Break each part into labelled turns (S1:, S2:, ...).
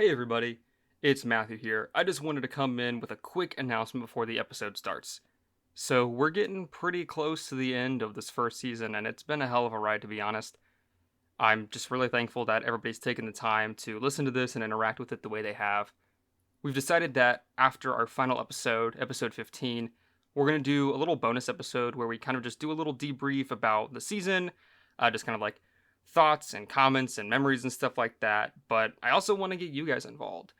S1: Hey everybody, it's Matthew here. I just wanted to come in with a quick announcement before the episode starts. So, we're getting pretty close to the end of this first season, and it's been a hell of a ride to be honest. I'm just really thankful that everybody's taken the time to listen to this and interact with it the way they have. We've decided that after our final episode, episode 15, we're going to do a little bonus episode where we kind of just do a little debrief about the season, just kind of like thoughts and comments and memories and stuff like that. But I also want to get you guys involved.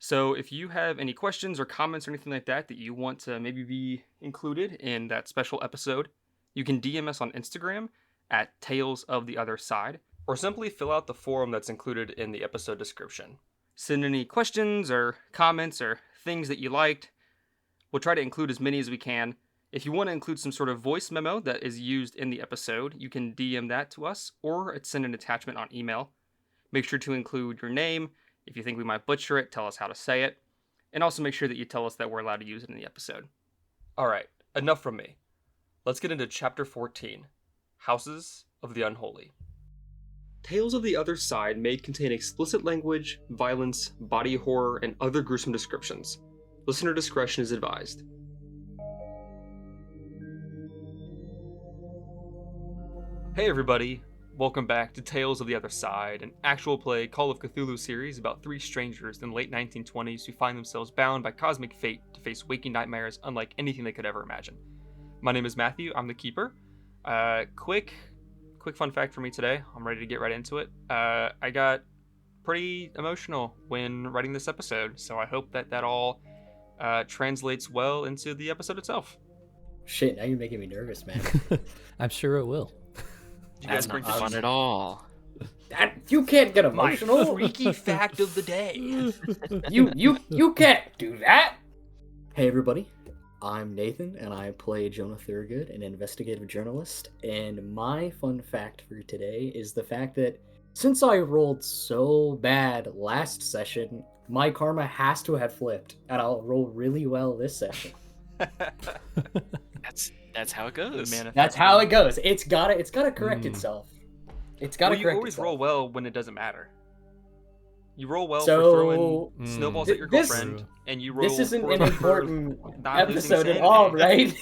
S1: So if you have any questions or comments or anything like that that you want to maybe be included in that special episode, you can DM us on Instagram at Tales of the Other Side, or simply fill out the form that's included in the episode description. Send any questions or comments or things that you liked. We'll try to include as many as we can. If you want to include some sort of voice memo that is used in the episode, you can DM that to us or send an attachment on email. Make sure to include your name. If you think we might butcher it, tell us how to say it. And also make sure that you tell us that we're allowed to use it in the episode. Alright, enough from me. Let's get into Chapter 14, Houses of the Unholy. Tales of the Other Side may contain explicit language, violence, body horror, and other gruesome descriptions. Listener discretion is advised. Hey everybody, welcome back to Tales of the Other Side, an actual play Call of Cthulhu series about three strangers in the late 1920s who find themselves bound by cosmic fate to face waking nightmares unlike anything they could ever imagine. My name is Matthew, I'm the keeper. Quick fun fact for me today. I'm ready to get right into it. I got pretty emotional when writing this episode, so I hope that all translates well into the episode itself.
S2: Shit, now you're making me nervous, man.
S3: I'm sure it will.
S1: You guys
S4: That's
S1: bring
S4: not fun at all.
S2: You can't get
S1: My
S2: emotional.
S1: freaky fact of the day.
S2: You can't do that. Hey everybody, I'm Nathan, and I play Jonah Thurgood, an investigative journalist. And my fun fact for today is the fact that since I rolled so bad last session, my karma has to have flipped, and I'll roll really well this session.
S4: That's how it goes.
S2: That's how it goes. It's gotta correct itself. It's gotta
S1: you
S2: correct
S1: always
S2: itself.
S1: roll well when it doesn't matter. You roll well
S2: So,
S1: for throwing snowballs at your
S2: this-
S1: girlfriend, and you roll
S2: This isn't
S1: poorly
S2: an
S1: for
S2: important
S1: not losing
S2: episode at
S1: sanity.
S2: all, right?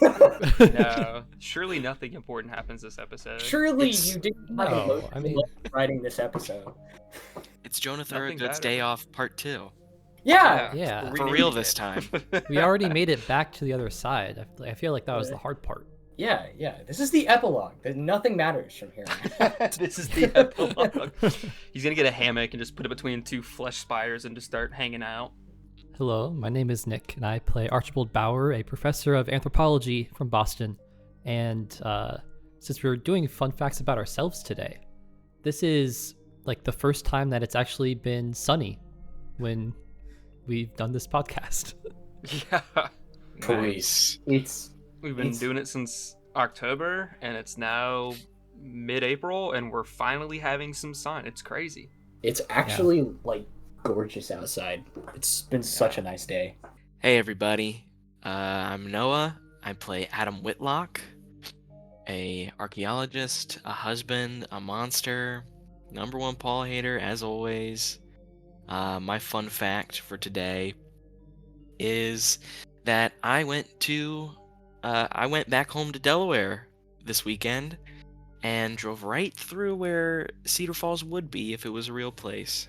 S1: No, surely nothing important happens this episode.
S2: Surely
S4: It's-
S2: you didn't
S3: No,
S2: have emotional
S3: I mean-
S2: writing this episode.
S4: It's Jonah
S1: Nothing
S4: Thurgood's
S1: better.
S4: Day Off Part 2.
S2: Yeah.
S3: Yeah.
S1: We
S4: For
S1: need
S4: real
S1: it.
S4: this time.
S3: We already made it back to the other side. I feel like that was the hard part.
S2: Yeah. This is the epilogue. Nothing matters from here.
S1: This is the epilogue. He's gonna get a hammock and just put it between two flesh spires and just start hanging out.
S3: Hello, my name is Nick, and I play Archibald Bauer, a professor of anthropology from Boston. And since we're doing fun facts about ourselves today, this is like the first time that it's actually been sunny when we've done this podcast.
S1: Yeah.
S4: Nice.
S1: We've been doing it since October, and it's now mid-April, and we're finally having some sun. It's crazy.
S2: It's actually like gorgeous outside. It's been such a nice day.
S4: Hey everybody. I'm Noah. I play Adam Whitlock, a archaeologist, a husband, a monster, number one Paul hater as always. My fun fact for today is that I went back home to Delaware this weekend and drove right through where Cedar Falls would be if it was a real place.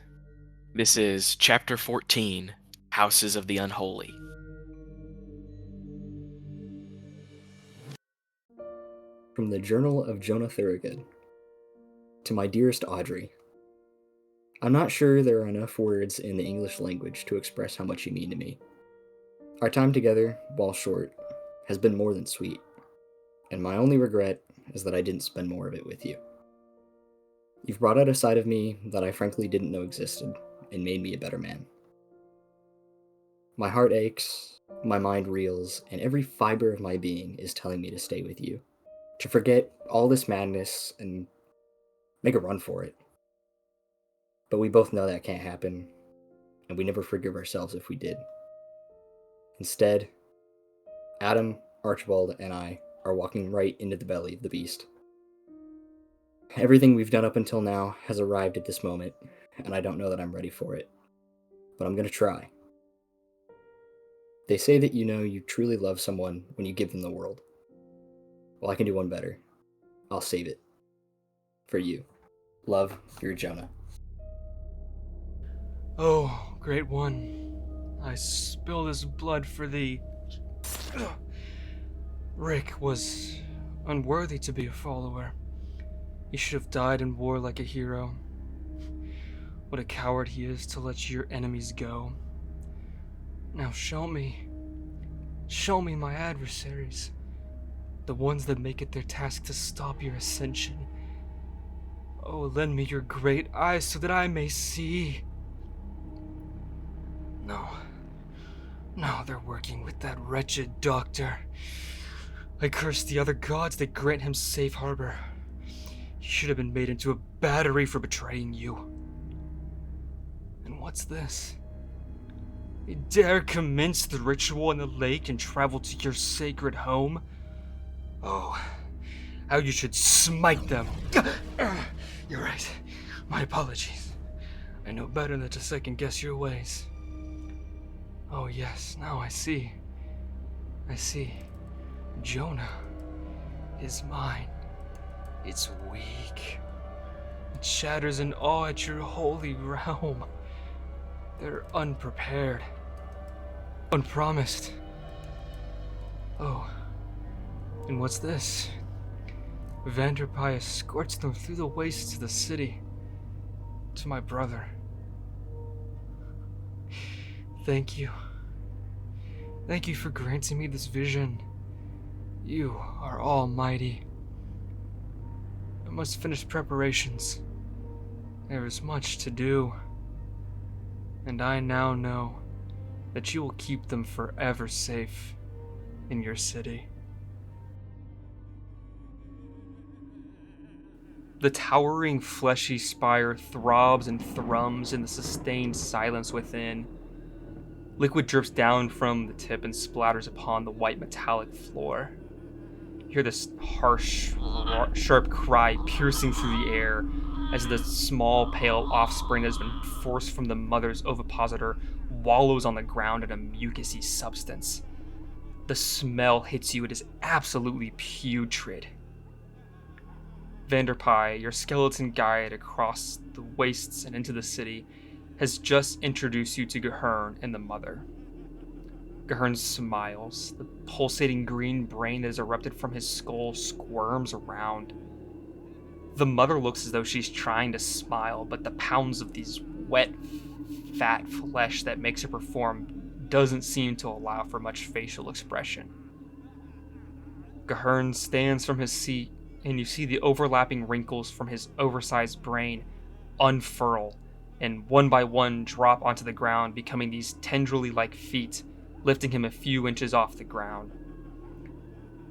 S4: This is Chapter 14, Houses of the Unholy.
S2: From the Journal of Jonah Thurgood. To my dearest Audrey. I'm not sure there are enough words in the English language to express how much you mean to me. Our time together, while short, has been more than sweet, and my only regret is that I didn't spend more of it with you. You've brought out a side of me that I frankly didn't know existed, and made me a better man. My heart aches, my mind reels, and every fiber of my being is telling me to stay with you, to forget all this madness and make a run for it. But we both know that can't happen, and we never forgive ourselves if we did. Instead, Adam, Archibald, and I are walking right into the belly of the beast. Everything we've done up until now has arrived at this moment, and I don't know that I'm ready for it. but I'm going to try. They say that you know you truly love someone when you give them the world. Well, I can do one better. I'll save it. For you. Love, your Jonah.
S1: Oh, great one, I spill his blood for thee. Rick was unworthy to be a follower. He should have died in war like a hero. What a coward he is to let your enemies go. Now show me my adversaries, the ones that make it their task to stop your ascension. Oh, lend me your great eyes so that I may see. No, they're working with that wretched doctor. I curse the other gods that grant him safe harbor. He should have been made into a battery for betraying you. And what's this? They dare commence the ritual in the lake and travel to your sacred home? Oh, how you should smite them. You're right. My apologies. I know better than to second guess your ways. Oh yes, now I see. Jonah is mine. It's weak. It shatters in awe at your holy realm. They're unprepared. Unpromised. Oh, and what's this? Vanderpie escorts them through the wastes of the city. To my brother. Thank you. Thank you for granting me this vision. You are almighty. I must finish preparations. There is much to do. And I now know that you will keep them forever safe in your city. The towering fleshy spire throbs and thrums in the sustained silence within. Liquid drips down from the tip and splatters upon the white metallic floor. You hear this harsh, sharp cry piercing through the air as the small, pale offspring that has been forced from the mother's ovipositor wallows on the ground in a mucousy substance. The smell hits you. It is absolutely putrid. Vanderpie, your skeleton guide across the wastes and into the city, has just introduced you to Gahern and the mother. Gahern smiles. The pulsating green brain that has erupted from his skull squirms around. The mother looks as though she's trying to smile, but the pounds of these wet, fat flesh that makes her perform doesn't seem to allow for much facial expression. Gahern stands from his seat, and you see the overlapping wrinkles from his oversized brain unfurl and one by one drop onto the ground, becoming these tendrily-like feet, lifting him a few inches off the ground.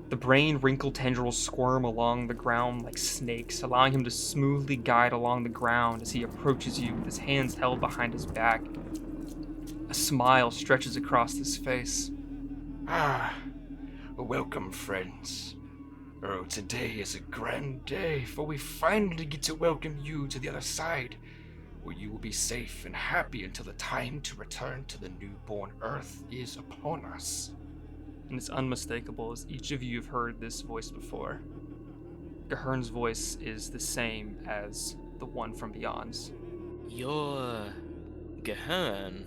S1: The brain-wrinkled tendrils squirm along the ground like snakes, allowing him to smoothly guide along the ground as he approaches you with his hands held behind his back. A smile stretches across his face.
S5: Welcome, friends. Oh, today is a grand day, for we finally get to welcome you to the other side, where you will be safe and happy until the time to return to the newborn Earth is upon us.
S1: And it's unmistakable, as each of you have heard this voice before. Gahern's voice is the same as the one from Beyond's.
S4: You're Gahern,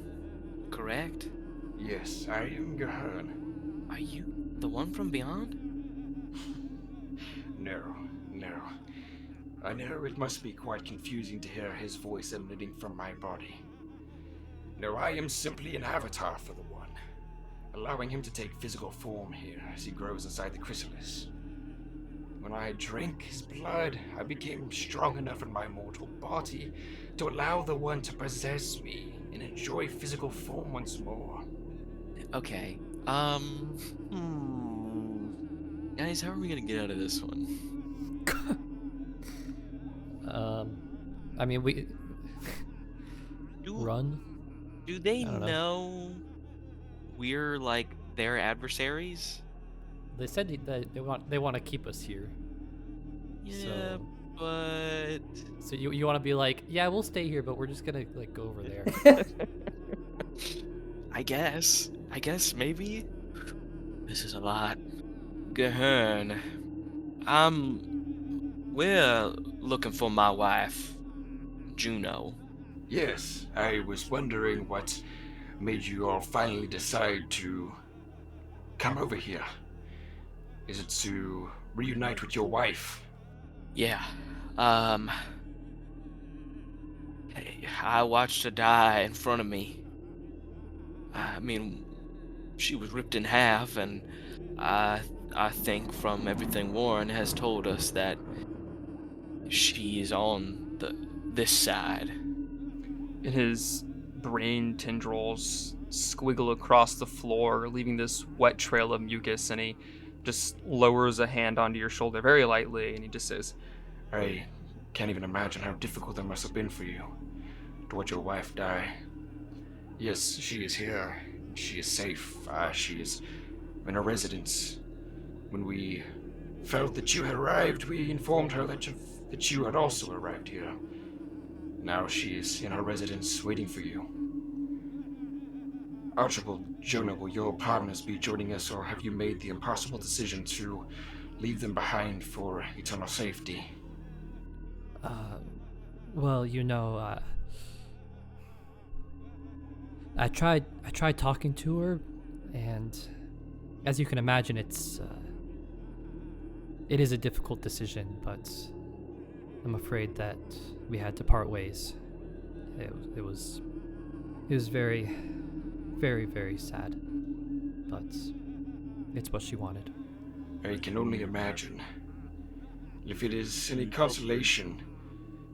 S4: correct?
S5: Yes, I am Gahern.
S4: Are you the one from Beyond?
S5: No. I know it must be quite confusing to hear his voice emanating from my body. No, I am simply an avatar for the One, allowing him to take physical form here as he grows inside the chrysalis. When I drank his blood, I became strong enough in my mortal body to allow the One to possess me and enjoy physical form once more.
S4: Okay. Guys, how are we gonna get out of this one?
S3: I mean, we
S4: Do,
S3: run.
S4: do they
S3: I don't
S4: know we're like their adversaries?
S3: They said that they want to keep us here.
S4: Yeah, but
S3: So you want to be like, yeah, we'll stay here, but we're just gonna like go over there.
S4: I guess. Maybe. This is a lot. Gahern. We're looking for my wife, Juno.
S5: Yes, I was wondering what made you all finally decide to come over here. Is it to reunite with your wife?
S4: Yeah. I watched her die in front of me. I mean, she was ripped in half, and I think from everything Warren has told us that she is on this side.
S1: And his brain tendrils squiggle across the floor, leaving this wet trail of mucus, and he just lowers a hand onto your shoulder very lightly, and he just says,
S5: I can't even imagine how difficult that must have been for you to watch your wife die. Yes, she is here. She is safe. She is in her residence. When we felt that you had arrived, we informed her that you had also arrived here. Now she is in her residence waiting for you. Archibald, Jonah, will your partners be joining us, or have you made the impossible decision to leave them behind for eternal safety?
S3: Well, I tried talking to her, and as you can imagine, it is a difficult decision, but I'm afraid that we had to part ways. It was very, very, very sad, but it's what she wanted.
S5: I can only imagine. If it is any consolation,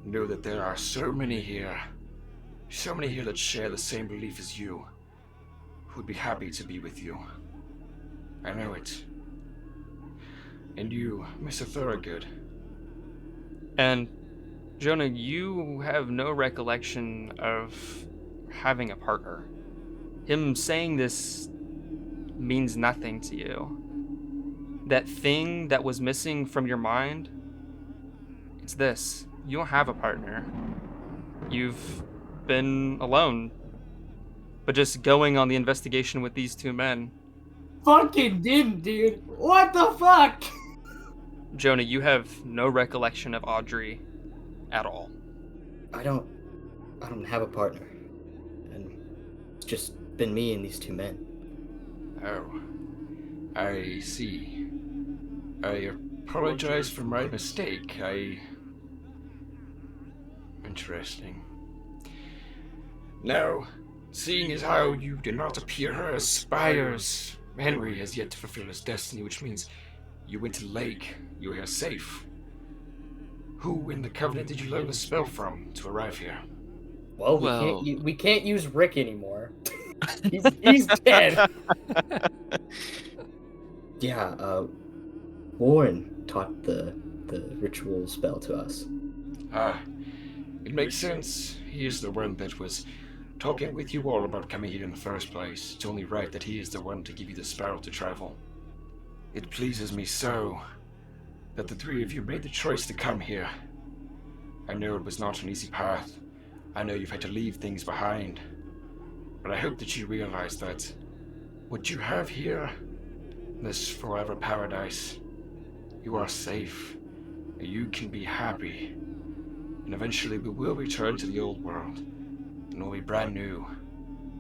S5: know that there are so many here that share the same belief as you, who would be happy to be with you. I know it. And you, Mr. Thorogood.
S1: and Jonah, you have no recollection of having a partner. Him saying this means nothing to you. That thing that was missing from your mind, it's this. You don't have a partner. You've been alone. But just going on the investigation with these two men.
S2: Fucking didn't, dude. What the fuck?
S1: Jonah, you have no recollection of Audrey at all.
S2: I don't have a partner. And it's just been me and these two men.
S5: Oh, I see. I apologize for my mistake. Interesting. Now, seeing as how you did not appear here as spires, Henry has yet to fulfill his destiny, which means you went to the lake. You are here safe. Who in the Covenant did you learn the spell from to arrive here?
S2: Well,
S4: Well-
S2: we can't use Rick anymore. he's dead. Yeah, Warren taught the ritual spell to us.
S5: It makes sense. He is the one that was talking with you all about coming here in the first place. It's only right that he is the one to give you the spell to travel. It pleases me so that the three of you made the choice to come here. I know it was not an easy path. I know you've had to leave things behind. But I hope that you realize that what you have here, this forever paradise, you are safe. You can be happy. And eventually we will return to the old world. And we'll be brand new.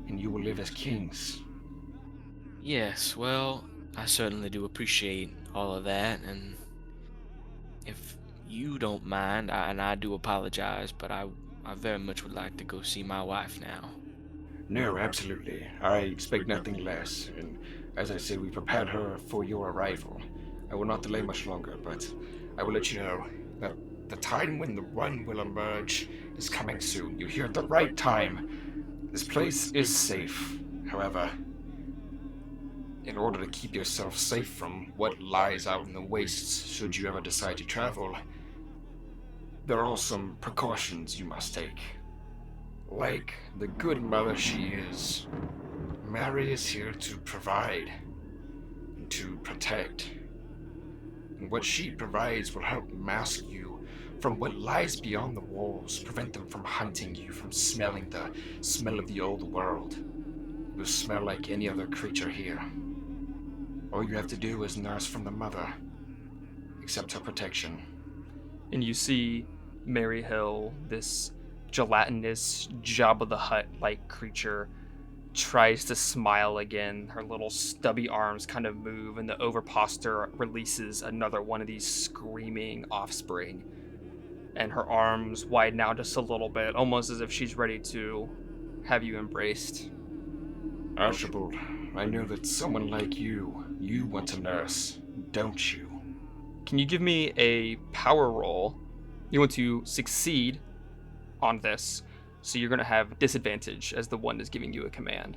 S5: And you will live as kings.
S4: Yes, well, I certainly do appreciate all of that, and if you don't mind, and I do apologize, but I very much would like to go see my wife now.
S5: No, absolutely. I expect nothing less. And as I said, we prepared her for your arrival. I will not delay much longer, but I will let you know that the time when the one will emerge is coming soon. You hear at the right time. This place is safe. However, in order to keep yourself safe from what lies out in the wastes, should you ever decide to travel, there are some precautions you must take. Like the good mother she is, Mary is here to provide and to protect. And what she provides will help mask you from what lies beyond the walls, prevent them from hunting you, from smelling the smell of the old world. You smell like any other creature here. All you have to do is nurse from the mother. Accept her protection.
S1: And you see Mary Hill, this gelatinous Jabba the Hutt-like creature, tries to smile again. Her little stubby arms kind of move, and the ovipositor releases another one of these screaming offspring. And her arms widen out just a little bit, almost as if she's ready to have you embraced.
S5: Archibald, I know that someone like you want to nurse, don't you?
S1: Can you give me a power roll? You want to succeed on this, so you're going to have disadvantage as the one is giving you a command.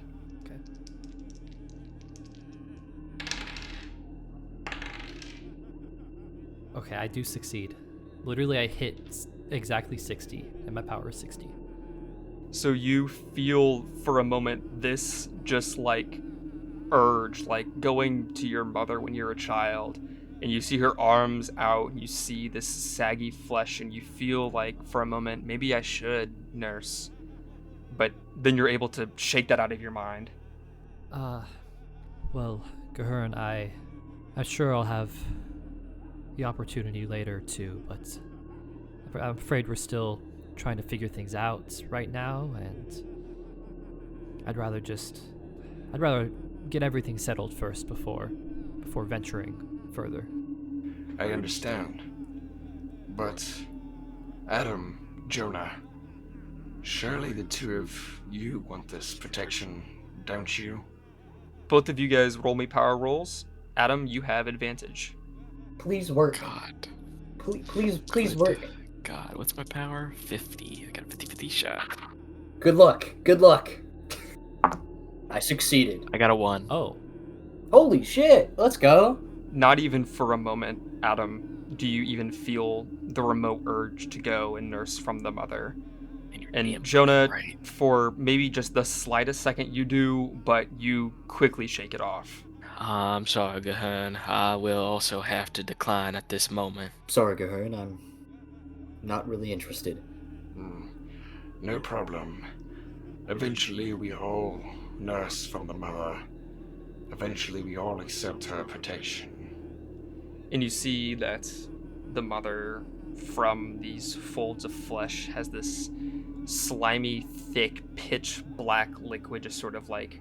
S3: Okay, I do succeed. Literally, I hit exactly 60, and my power is 60.
S1: So you feel for a moment this just like urge, like going to your mother when you're a child, and you see her arms out, and you see this saggy flesh, and you feel like for a moment, maybe I should nurse. But then you're able to shake that out of your mind.
S3: Well, Gahern, I'm sure I'll have the opportunity later too, but I'm afraid we're still trying to figure things out right now, and I'd rather get everything settled first before venturing further.
S5: I understand. But, Adam, Jonah, surely the two of you want this protection, don't you?
S1: Both of you guys roll me power rolls. Adam, you have advantage.
S2: Please work.
S4: God.
S2: Please
S4: Good
S2: work.
S4: God, what's my power? 50. I got a 50-50 shot.
S2: Good luck. Good luck. I succeeded.
S4: I got a 1.
S3: Oh,
S2: Holy shit. Let's go.
S1: Not even for a moment, Adam, do you even feel the remote urge to go and nurse from the mother.
S4: You're
S1: And
S4: damn
S1: Jonah,
S4: right.
S1: for maybe just the slightest second you do, but you quickly shake it off.
S4: I'm sorry, Gahern. I will also have to decline at this moment.
S2: Sorry, Gahern. I'm not really interested.
S5: No problem. Eventually we all nurse from the mother. Eventually we all accept her protection.
S1: And you see that the mother, from these folds of flesh, has this slimy, thick, pitch black liquid just sort of like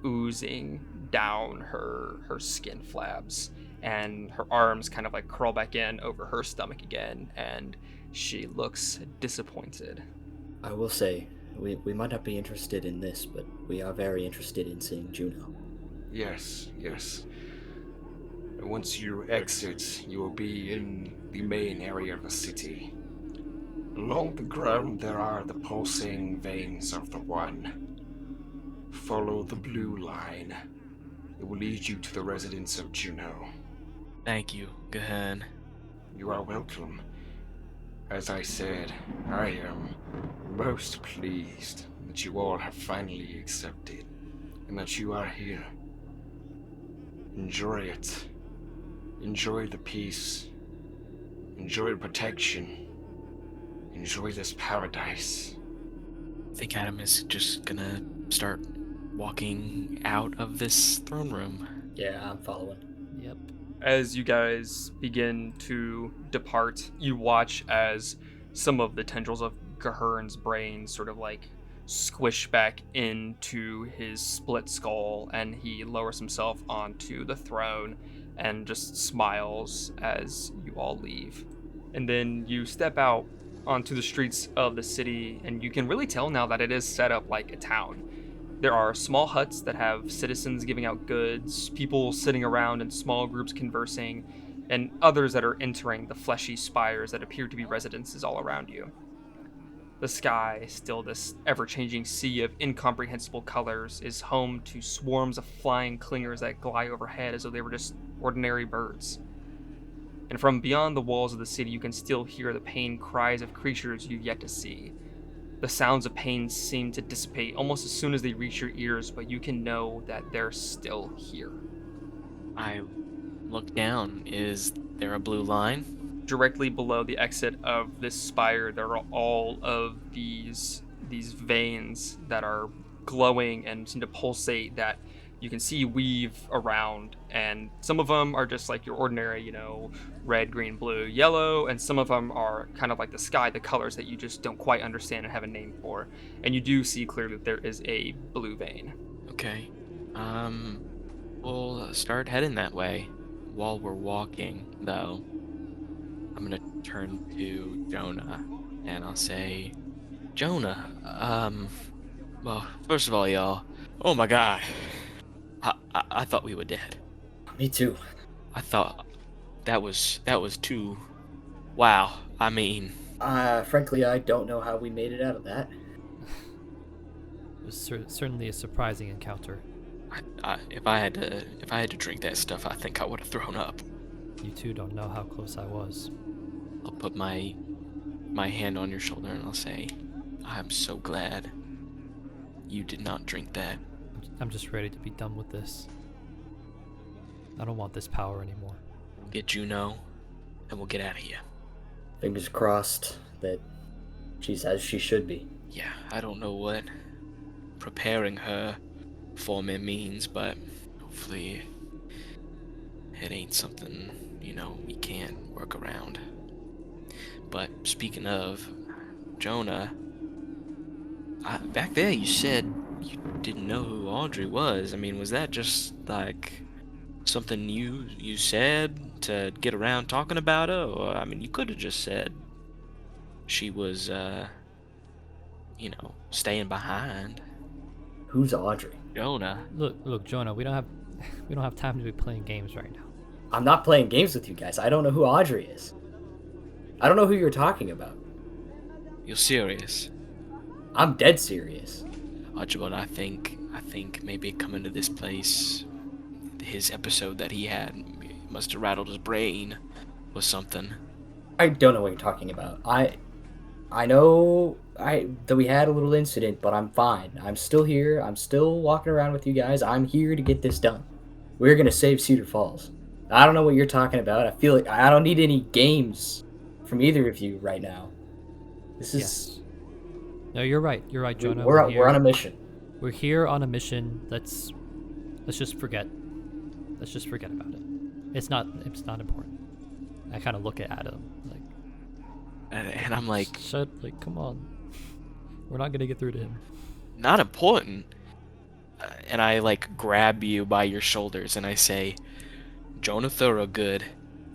S1: oozing down her skin flabs, and her arms kind of like curl back in over her stomach again, and she looks disappointed.
S2: I will say, we might not be interested in this, but we are very interested in seeing Juno.
S5: Yes. Once you exit, you will be in the main area of the city. Along the ground there are the pulsing veins of the One. Follow the blue line. It will lead you to the residence of Juno.
S4: Thank you, Gahern.
S5: You are welcome. As I said, I am most pleased that you all have finally accepted, and that you are here. Enjoy it. Enjoy the peace. Enjoy the protection. Enjoy this paradise.
S4: I think Adam is just gonna start walking out of this throne room.
S2: Yeah, I'm following.
S3: yep.
S1: As you guys begin to depart, you watch as some of the tendrils of Gahern's brain sort of like squish back into his split skull, and he lowers himself onto the throne and just smiles as you all leave. And then you step out onto the streets of the city, and you can really tell now that it is set up like a town. There are small huts that have citizens giving out goods, people sitting around in small groups conversing, and others that are entering the fleshy spires that appear to be residences all around you. The sky, still this ever-changing sea of incomprehensible colors, is home to swarms of flying clingers that glide overhead as though they were just ordinary birds. And from beyond the walls of the city, you can still hear the pain cries of creatures you've yet to see. The sounds of pain seem to dissipate almost as soon as they reach your ears, but you can know that they're still here.
S4: I look down. Is there a blue line?
S1: Directly below the exit of this spire, there are all of these veins that are glowing and seem to pulsate that you can see weave around, and some of them are just like your ordinary, red, green, blue, yellow, and some of them are kind of like the sky, the colors that you just don't quite understand and have a name for. And you do see clearly that there is a blue vein.
S4: Okay. We'll start heading that way. While we're walking, though, I'm gonna turn to Jonah, and I'll say, Jonah, well, first of all, y'all, oh my god, I thought we were dead.
S2: Me too.
S4: I thought that was too, wow, I mean,
S2: Frankly, I don't know how we made it out of that.
S3: It was certainly a surprising encounter.
S4: if I had to drink that stuff, I think I would have thrown up.
S3: You two don't know how close I was.
S4: I'll put my hand on your shoulder and I'll say, I'm so glad you did not drink that.
S3: I'm just ready to be done with this. I don't want this power anymore.
S4: We'll get Juno, and we'll get out of here.
S2: Fingers crossed that she's as she should be.
S4: Yeah, I don't know what preparing her for me means, but hopefully it ain't something, we can't work around. But speaking of, Jonah, back there you said you didn't know who Audrey was. I mean, was that just like something you said to get around talking about her? Or, I mean, you could have just said she was, staying behind.
S2: Who's Audrey?
S4: Jonah.
S3: Look, Jonah, we don't have time to be playing games right now.
S2: I'm not playing games with you guys. I don't know who Audrey is. I don't know who you're talking about.
S4: You're serious?
S2: I'm dead serious.
S4: Archibald, I think maybe coming to this place, his episode that he had must have rattled his brain or something.
S2: I don't know what you're talking about. I know that we had a little incident, but I'm fine. I'm still here. I'm still walking around with you guys. I'm here to get this done. We're gonna save Cedar Falls. I don't know what you're talking about. I feel like I don't need any games from either of you right now. This is...
S3: Yes. No, you're right. You're right, Jonah.
S2: We're on a mission.
S3: We're here on a mission. Let's just forget. Let's just forget about it. It's not important. I kind of look at Adam like,
S4: and I'm like,
S3: come on. We're not gonna get through to him.
S4: Not important. And I grab you by your shoulders and I say, Jonah Thorogood,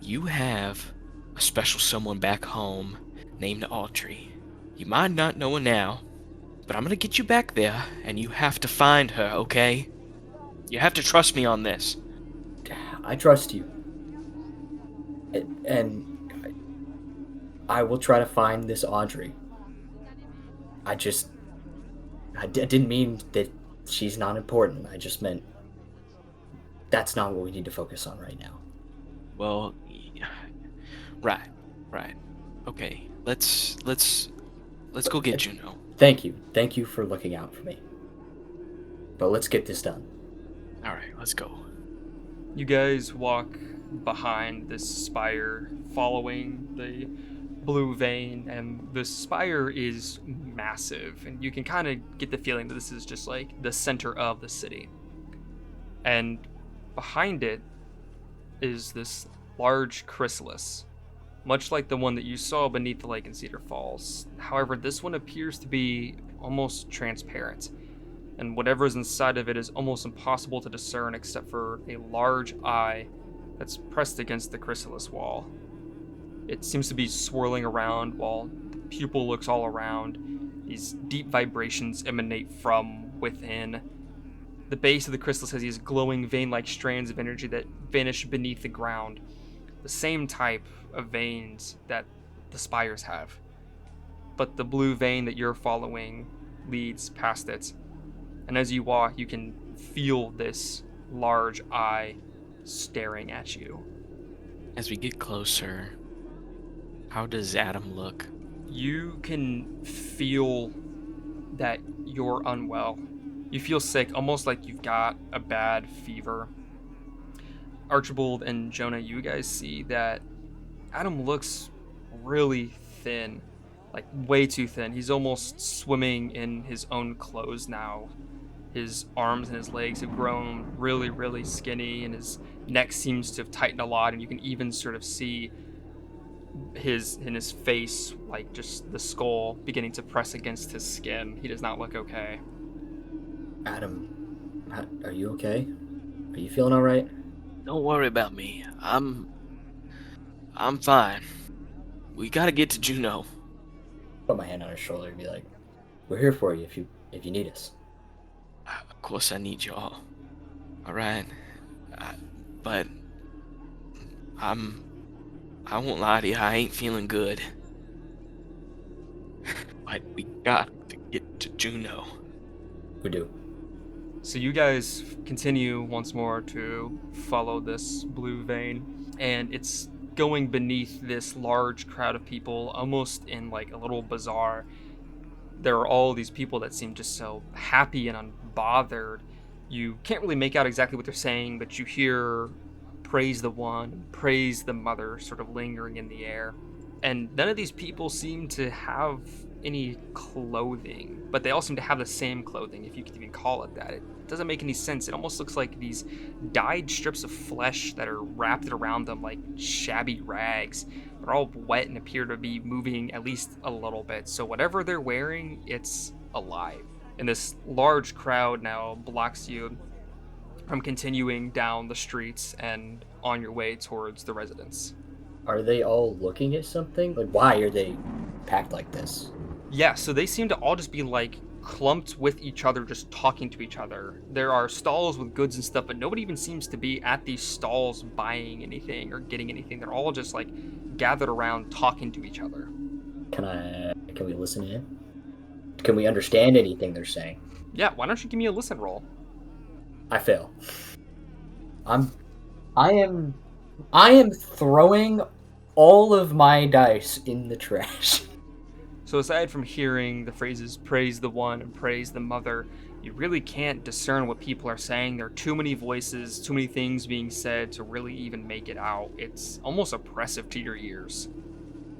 S4: you have a special someone back home named Audrey. You might not know her now, but I'm gonna get you back there, and you have to find her, okay? You have to trust me on this.
S2: I trust you. And I will try to find this Audrey. I didn't mean that she's not important. I just meant that's not what we need to focus on right now.
S4: Well, right. Okay, let's go get Juno.
S2: Thank you for looking out for me. But let's get this done.
S4: All right, let's go.
S1: You guys walk behind this spire, following the blue vein, and the spire is massive, and you can kind of get the feeling that this is just like the center of the city. And behind it is this large chrysalis, much like the one that you saw beneath the lake in Cedar Falls. However, this one appears to be almost transparent, and whatever is inside of it is almost impossible to discern except for a large eye that's pressed against the chrysalis wall. It seems to be swirling around while the pupil looks all around. These deep vibrations emanate from within. The base of the chrysalis has these glowing vein-like strands of energy that vanish beneath the ground. The same type of veins that the spires have. But the blue vein that you're following leads past it. And as you walk, you can feel this large eye staring at you.
S4: As we get closer, how does Adam look?
S1: You can feel that you're unwell. You feel sick, almost like you've got a bad fever. Archibald and Jonah, you guys see that Adam looks really thin, like way too thin. He's almost swimming in his own clothes now. His arms and his legs have grown really, really skinny, and his neck seems to have tightened a lot, and you can even sort of see his face, like just the skull beginning to press against his skin. He does not look okay.
S2: Adam, are you okay? Are you feeling all right?
S4: Don't worry about me. I'm fine. We gotta get to Juno.
S2: Put my hand on his shoulder and be like, "We're here for you if you need us."
S4: Of course I need y'all. Alright. But I won't lie to you, I ain't feeling good. But we got to get to Juno.
S2: We do.
S1: So you guys continue once more to follow this blue vein, and it's going beneath this large crowd of people, almost in like a little bazaar. There are all these people that seem just so happy and unbothered. You can't really make out exactly what they're saying, but you hear praise the one, praise the mother sort of lingering in the air. And none of these people seem to have any clothing, but they all seem to have the same clothing, if you could even call it that. It doesn't make any sense. It almost looks like these dyed strips of flesh that are wrapped around them like shabby rags. They're all wet and appear to be moving at least a little bit. So whatever they're wearing, it's alive. And this large crowd now blocks you from continuing down the streets and on your way towards the residence.
S2: Are they all looking at something? Like, why are they packed like this?
S1: Yeah, so they seem to all just be like clumped with each other, just talking to each other. There are stalls with goods and stuff, but nobody even seems to be at these stalls buying anything or getting anything. They're all just like gathered around talking to each other.
S2: Can we listen in? Can we understand anything they're saying?
S1: Yeah, why don't you give me a listen roll?
S2: I fail. I am throwing all of my dice in the trash.
S1: So aside from hearing the phrases praise the one and praise the mother, you really can't discern what people are saying. There are too many voices, too many things being said to really even make it out. It's almost oppressive to your ears.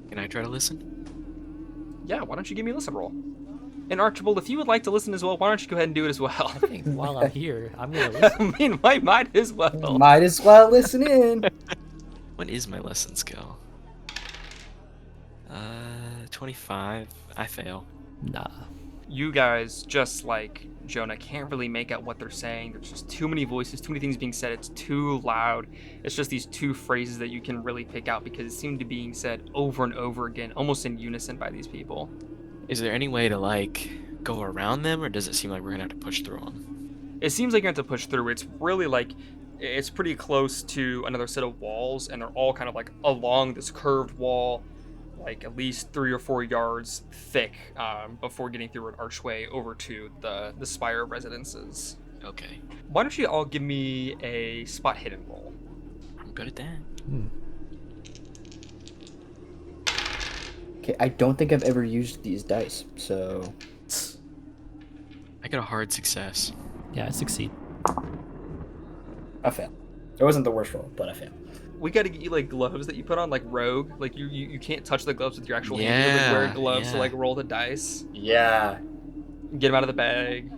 S4: Can I try to listen?
S1: Yeah, why don't you give me a listen roll? And Archibald, if you would like to listen as well, why don't you go ahead and do it as well?
S3: I think while I'm here, I'm gonna listen.
S1: I mean, might as well.
S2: Might as well listen in.
S4: What is my lesson skill? 25. I fail.
S3: Nah.
S1: You guys, just like Jonah, can't really make out what they're saying. There's just too many voices, too many things being said. It's too loud. It's just these two phrases that you can really pick out because it seemed to be being said over and over again, almost in unison by these people.
S4: Is there any way to, like, go around them, or does it seem like we're gonna have to push through them?
S1: It seems like you're going to have to push through. It's really like, it's pretty close to another set of walls, and they're all kind of like along this curved wall, like at least 3 or 4 yards thick, before getting through an archway over to the spire of residences.
S4: Okay.
S1: Why don't you all give me a spot hidden roll?
S4: I'm good at that.
S2: Okay, I don't think I've ever used these dice, so
S4: I got a hard success.
S3: Yeah, I succeed.
S2: I fail. It wasn't the worst roll, but I failed.
S1: We got to get you like gloves that you put on, like Rogue. Like you can't touch the gloves with your actual hand. You like, wear gloves to like roll the dice.
S2: Yeah.
S1: Get them out of the bag.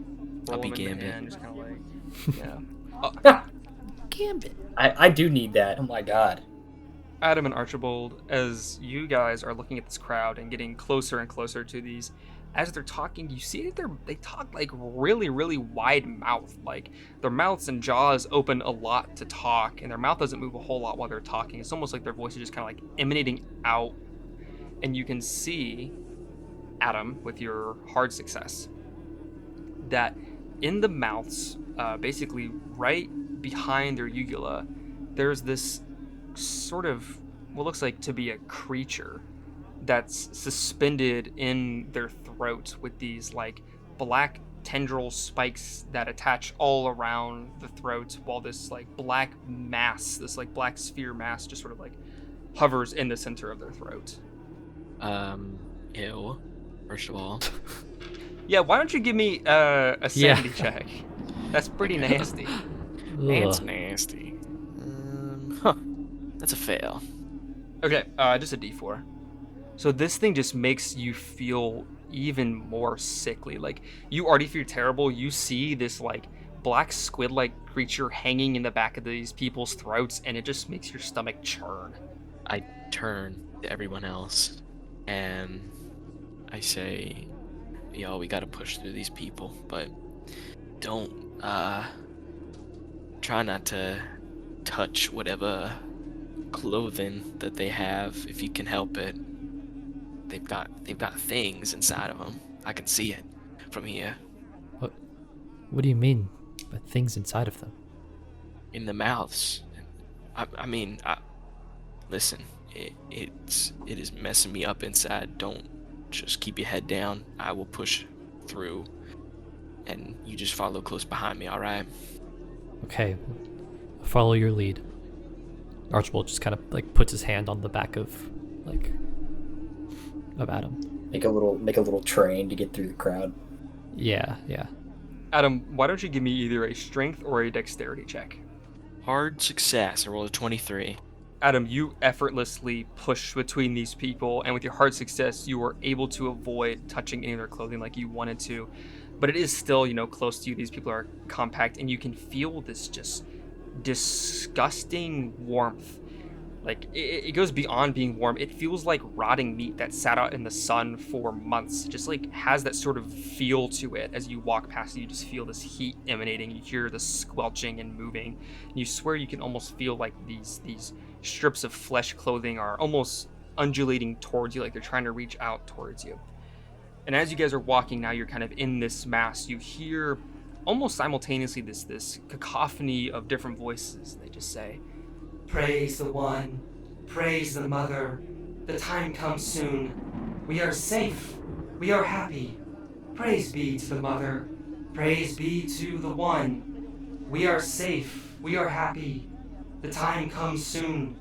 S4: I'll be
S1: them in the
S4: Gambit.
S1: hand, just kind of like, yeah.
S3: Gambit.
S2: I do need that. Oh my god.
S1: Adam and Archibald, as you guys are looking at this crowd and getting closer and closer to these, as they're talking, you see that they talk like really, really wide mouth. Like their mouths and jaws open a lot to talk, and their mouth doesn't move a whole lot while they're talking. It's almost like their voice is just kind of like emanating out. And you can see, Adam, with your hard success, that in the mouths, basically right behind their uvula, there's this sort of what looks like to be a creature that's suspended in their throat with these like black tendril spikes that attach all around the throat, while this like black mass, this like black sphere mass, just sort of like hovers in the center of their throat.
S4: Ew. First of all.
S1: Yeah, why don't you give me a sanity check? That's pretty nasty.
S4: It's
S3: Ugh.
S4: nasty. That's a fail.
S1: Okay, just a D4. So this thing just makes you feel even more sickly. Like, you already feel terrible. You see this like black squid-like creature hanging in the back of these people's throats, and it just makes your stomach churn.
S4: I turn to everyone else and I say, yo, we gotta push through these people, but don't, try not to touch whatever clothing that they have if you can help it. They've got things inside of them. I can see it from here.
S3: What do you mean by things inside of them?
S4: In the mouths. Listen, it is messing me up inside. Don't just keep your head down. I will push through, and you just follow close behind me, all right?
S3: Okay, follow your lead. Archibald just kind of like puts his hand on the back of Adam.
S2: Make a little train to get through the crowd.
S3: Yeah.
S1: Adam, why don't you give me either a strength or a dexterity check?
S4: Hard success. I rolled a 23.
S1: Adam, you effortlessly push between these people, and with your hard success, you were able to avoid touching any of their clothing like you wanted to. But it is still, close to you. These people are compact, and you can feel this just disgusting warmth. Like, it goes beyond being warm. It feels like rotting meat that sat out in the sun for months. It just, has that sort of feel to it. As you walk past it, you just feel this heat emanating. You hear the squelching and moving. And you swear you can almost feel like these strips of flesh clothing are almost undulating towards you, like they're trying to reach out towards you. And as you guys are walking now, you're kind of in this mass. You hear almost simultaneously this cacophony of different voices. They just say,
S6: "Praise the One, praise the Mother. The time comes soon. We are safe. We are happy. Praise be to the Mother. Praise be to the One. We are safe. We are happy. The time comes soon.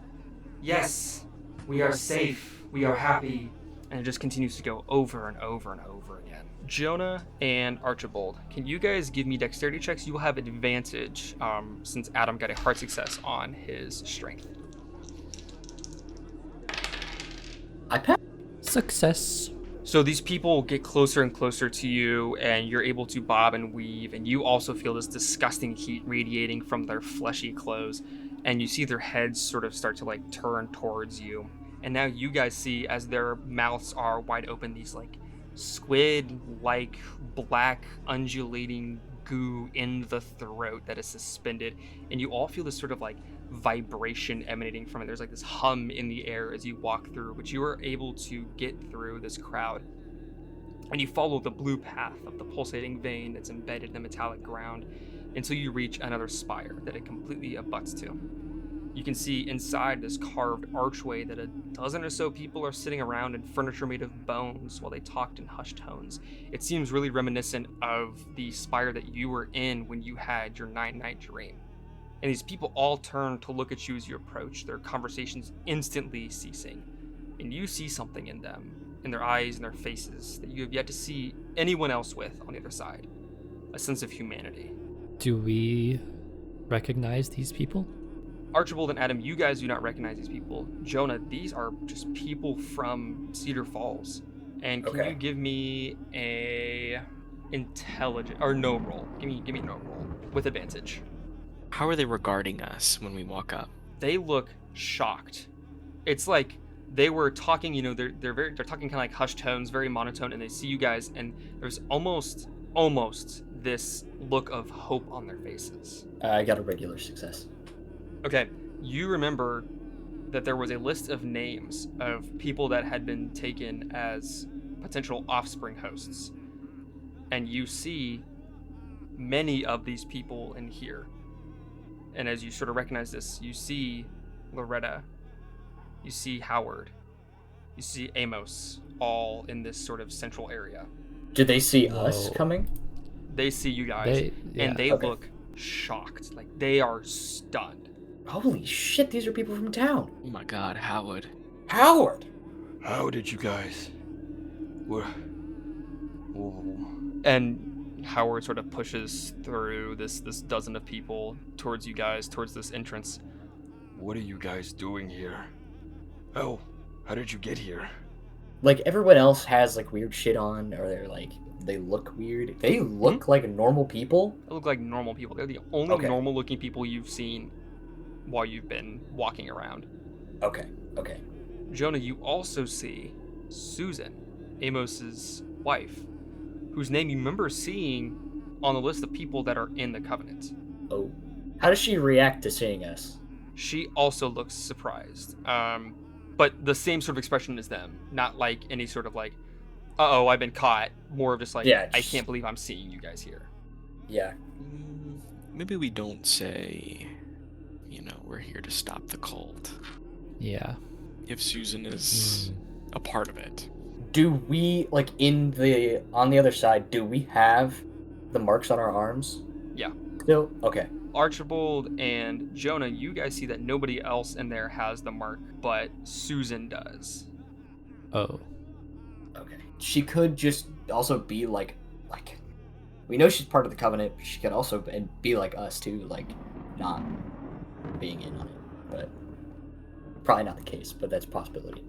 S6: Yes, we are safe. We are happy."
S1: And it just continues to go over and over and over again. Jonah and Archibald, can you guys give me dexterity checks? You will have advantage since Adam got a hard success on his strength.
S2: I passed.
S3: Success.
S1: So these people get closer and closer to you, and you're able to bob and weave, and you also feel this disgusting heat radiating from their fleshy clothes, and you see their heads sort of start to turn towards you. And now you guys see, as their mouths are wide open, these squid-like black undulating goo in the throat that is suspended, and you all feel this sort of vibration emanating from it. There's this hum in the air as you walk through, but you are able to get through this crowd, and you follow the blue path of the pulsating vein that's embedded in the metallic ground until you reach another spire that it completely abuts to. You can see inside this carved archway that a dozen or so people are sitting around in furniture made of bones while they talked in hushed tones. It seems really reminiscent of the spire that you were in when you had your 9-night dream. And these people all turn to look at you as you approach, their conversations instantly ceasing. And you see something in them, in their eyes and their faces, that you have yet to see anyone else with on the other side. A sense of humanity.
S3: Do we recognize these people?
S1: Archibald and Adam, you guys do not recognize these people. Jonah, these are just people from Cedar Falls. And can you give me a intelligence or no roll? Give me no roll with advantage.
S4: How are they regarding us when we walk up?
S1: They look shocked. It's like they were talking, they're talking kind of hushed tones, very monotone, and they see you guys, and there's almost this look of hope on their faces.
S2: I got a regular success.
S1: Okay, you remember that there was a list of names of people that had been taken as potential offspring hosts. And you see many of these people in here. And as you sort of recognize this, you see Loretta, you see Howard, you see Amos, all in this sort of central area.
S2: Did they see us coming?
S1: They see you guys, and they look shocked. They are stunned.
S2: Holy shit, these are people from town.
S4: Oh my god, Howard.
S2: Howard!
S5: How did you guys?
S1: And Howard sort of pushes through this dozen of people towards you guys, towards this entrance.
S5: What are you guys doing here? How did you get here?
S2: like everyone else has like weird shit on, or they look weird. They look like normal people.
S1: They look like normal people. They're the only
S2: Okay.
S1: normal looking people you've seen while you've been walking around.
S2: Okay.
S1: Jonah, you also see Susan, Amos's wife, whose name you remember seeing on the list of people that are in the Covenant.
S2: Oh. How does she react to seeing us?
S1: She also looks surprised. But the same sort of expression as them. Not like any sort of like, uh-oh, I've been caught. More of just like,
S2: Yeah,
S1: I can't believe I'm seeing you guys here.
S2: Yeah.
S4: Maybe we don't say, we're here to stop the cult.
S3: Yeah.
S4: If Susan is a part of it.
S2: Do we, like, on the other side, do we have the marks on our arms?
S1: Yeah.
S2: Still? Okay.
S1: Archibald and Jonah, you guys see that nobody else in there has the mark, but Susan does.
S3: Oh.
S2: Okay. She could just also be like, we know she's part of the Covenant, but she could also be like us too, like, not being in on it. But probably not the case, but that's a possibility.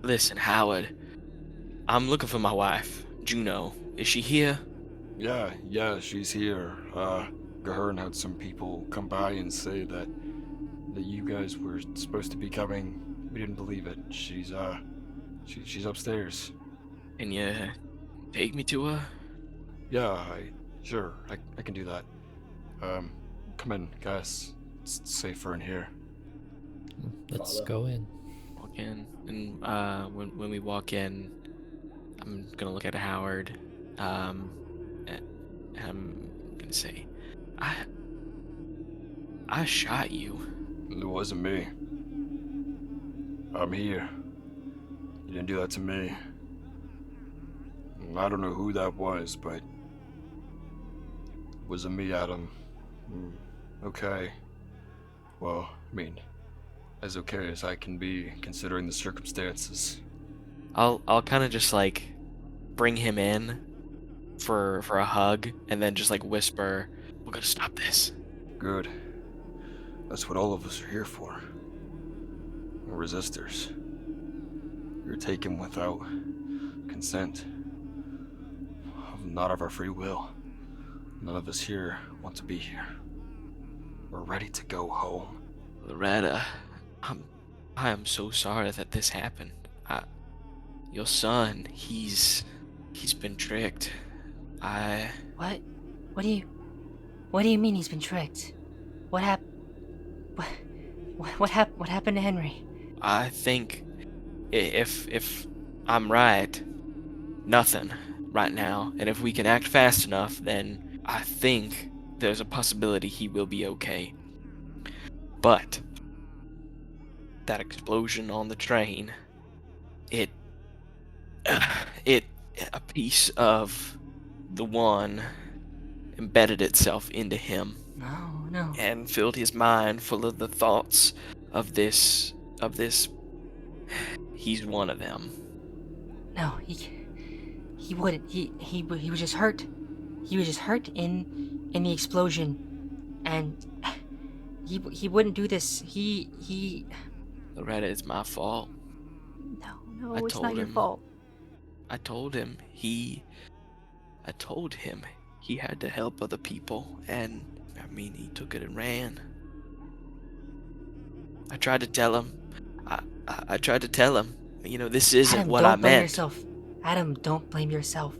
S4: Listen, Howard. I'm looking for my wife, Juno. Is she here?
S5: Yeah, she's here. Gahern had some people come by and say that you guys were supposed to be coming. We didn't believe it. She's upstairs.
S4: Can you take me to her?
S5: Yeah, sure, I can do that. Come in, guys. It's safer in here.
S3: Let's
S2: Follow.
S3: go in.
S4: Walk in, and when we walk in, I'm gonna look at Howard. And I'm gonna say, I shot you.
S5: It wasn't me. I'm here. You didn't do that to me. I don't know who that was, but it wasn't me, Adam. Okay. Well, I mean, as okay as I can be considering the circumstances.
S4: I'll kind of just like bring him in for a hug, and then just like whisper, "We're gonna stop this."
S5: Good. That's what all of us are here for. We're resistors. You're taken without consent. Not of our free will. None of us here want to be here. We're ready to go home.
S4: Loretta, I am so sorry that this happened. Your son, he's been tricked.
S7: What? What do you mean he's been tricked? What happened to Henry?
S4: I think if I'm right, nothing right now. And if we can act fast enough, then I think there's a possibility he will be okay. But that explosion on the train, a piece of the one embedded itself into him.
S7: No.
S4: And filled his mind full of the thoughts of this. He's one of them.
S7: No, he wouldn't. He was just hurt. He was just hurt in the explosion, and he wouldn't do this. He.
S4: Loretta, it's my fault.
S7: No,
S4: I
S7: it's
S4: told
S7: not your
S4: him.
S7: fault.
S4: I told him he had to help other people, and he took it and ran. I tried to tell him. I tried to tell him, this isn't
S7: Adam,
S4: what
S7: don't
S4: I
S7: blame
S4: meant.
S7: yourself. Adam, don't blame yourself.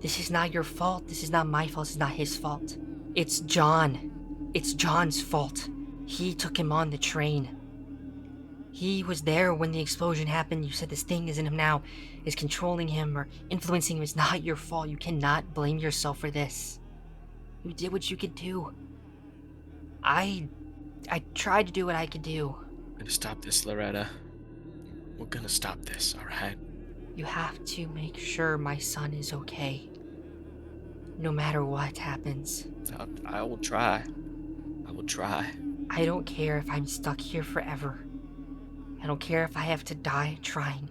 S7: This is not your fault. This is not my fault. This is not his fault. It's John. It's John's fault. He took him on the train. He was there when the explosion happened. You said this thing is in him now, is controlling him or influencing him. It's not your fault. You cannot blame yourself for this. You did what you could do. I tried to do what I could do.
S4: We're gonna stop this, Loretta. We're gonna stop this, alright?
S7: You have to make sure my son is okay. No matter what happens.
S4: I will try. I will try.
S7: I don't care if I'm stuck here forever. I don't care if I have to die trying.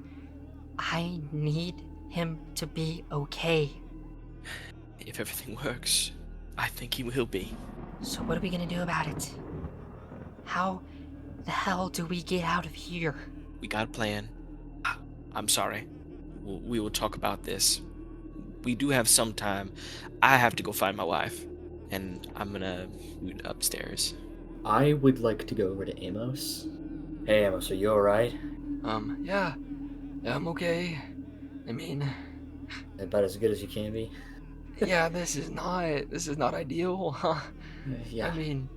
S7: I need him to be okay.
S4: If everything works, I think he will be.
S7: So what are we gonna do about it? How the hell do we get out of here?
S4: We got a plan. I'm sorry. We will talk about this. We do have some time. I have to go find my wife, and I'm gonna boot upstairs.
S2: I would like to go over to Amos. Hey, Amos, are you alright?
S6: Yeah, I'm okay. I mean,
S2: About as good as you can be?
S6: yeah, this is not ideal.
S2: Yeah.
S6: I mean,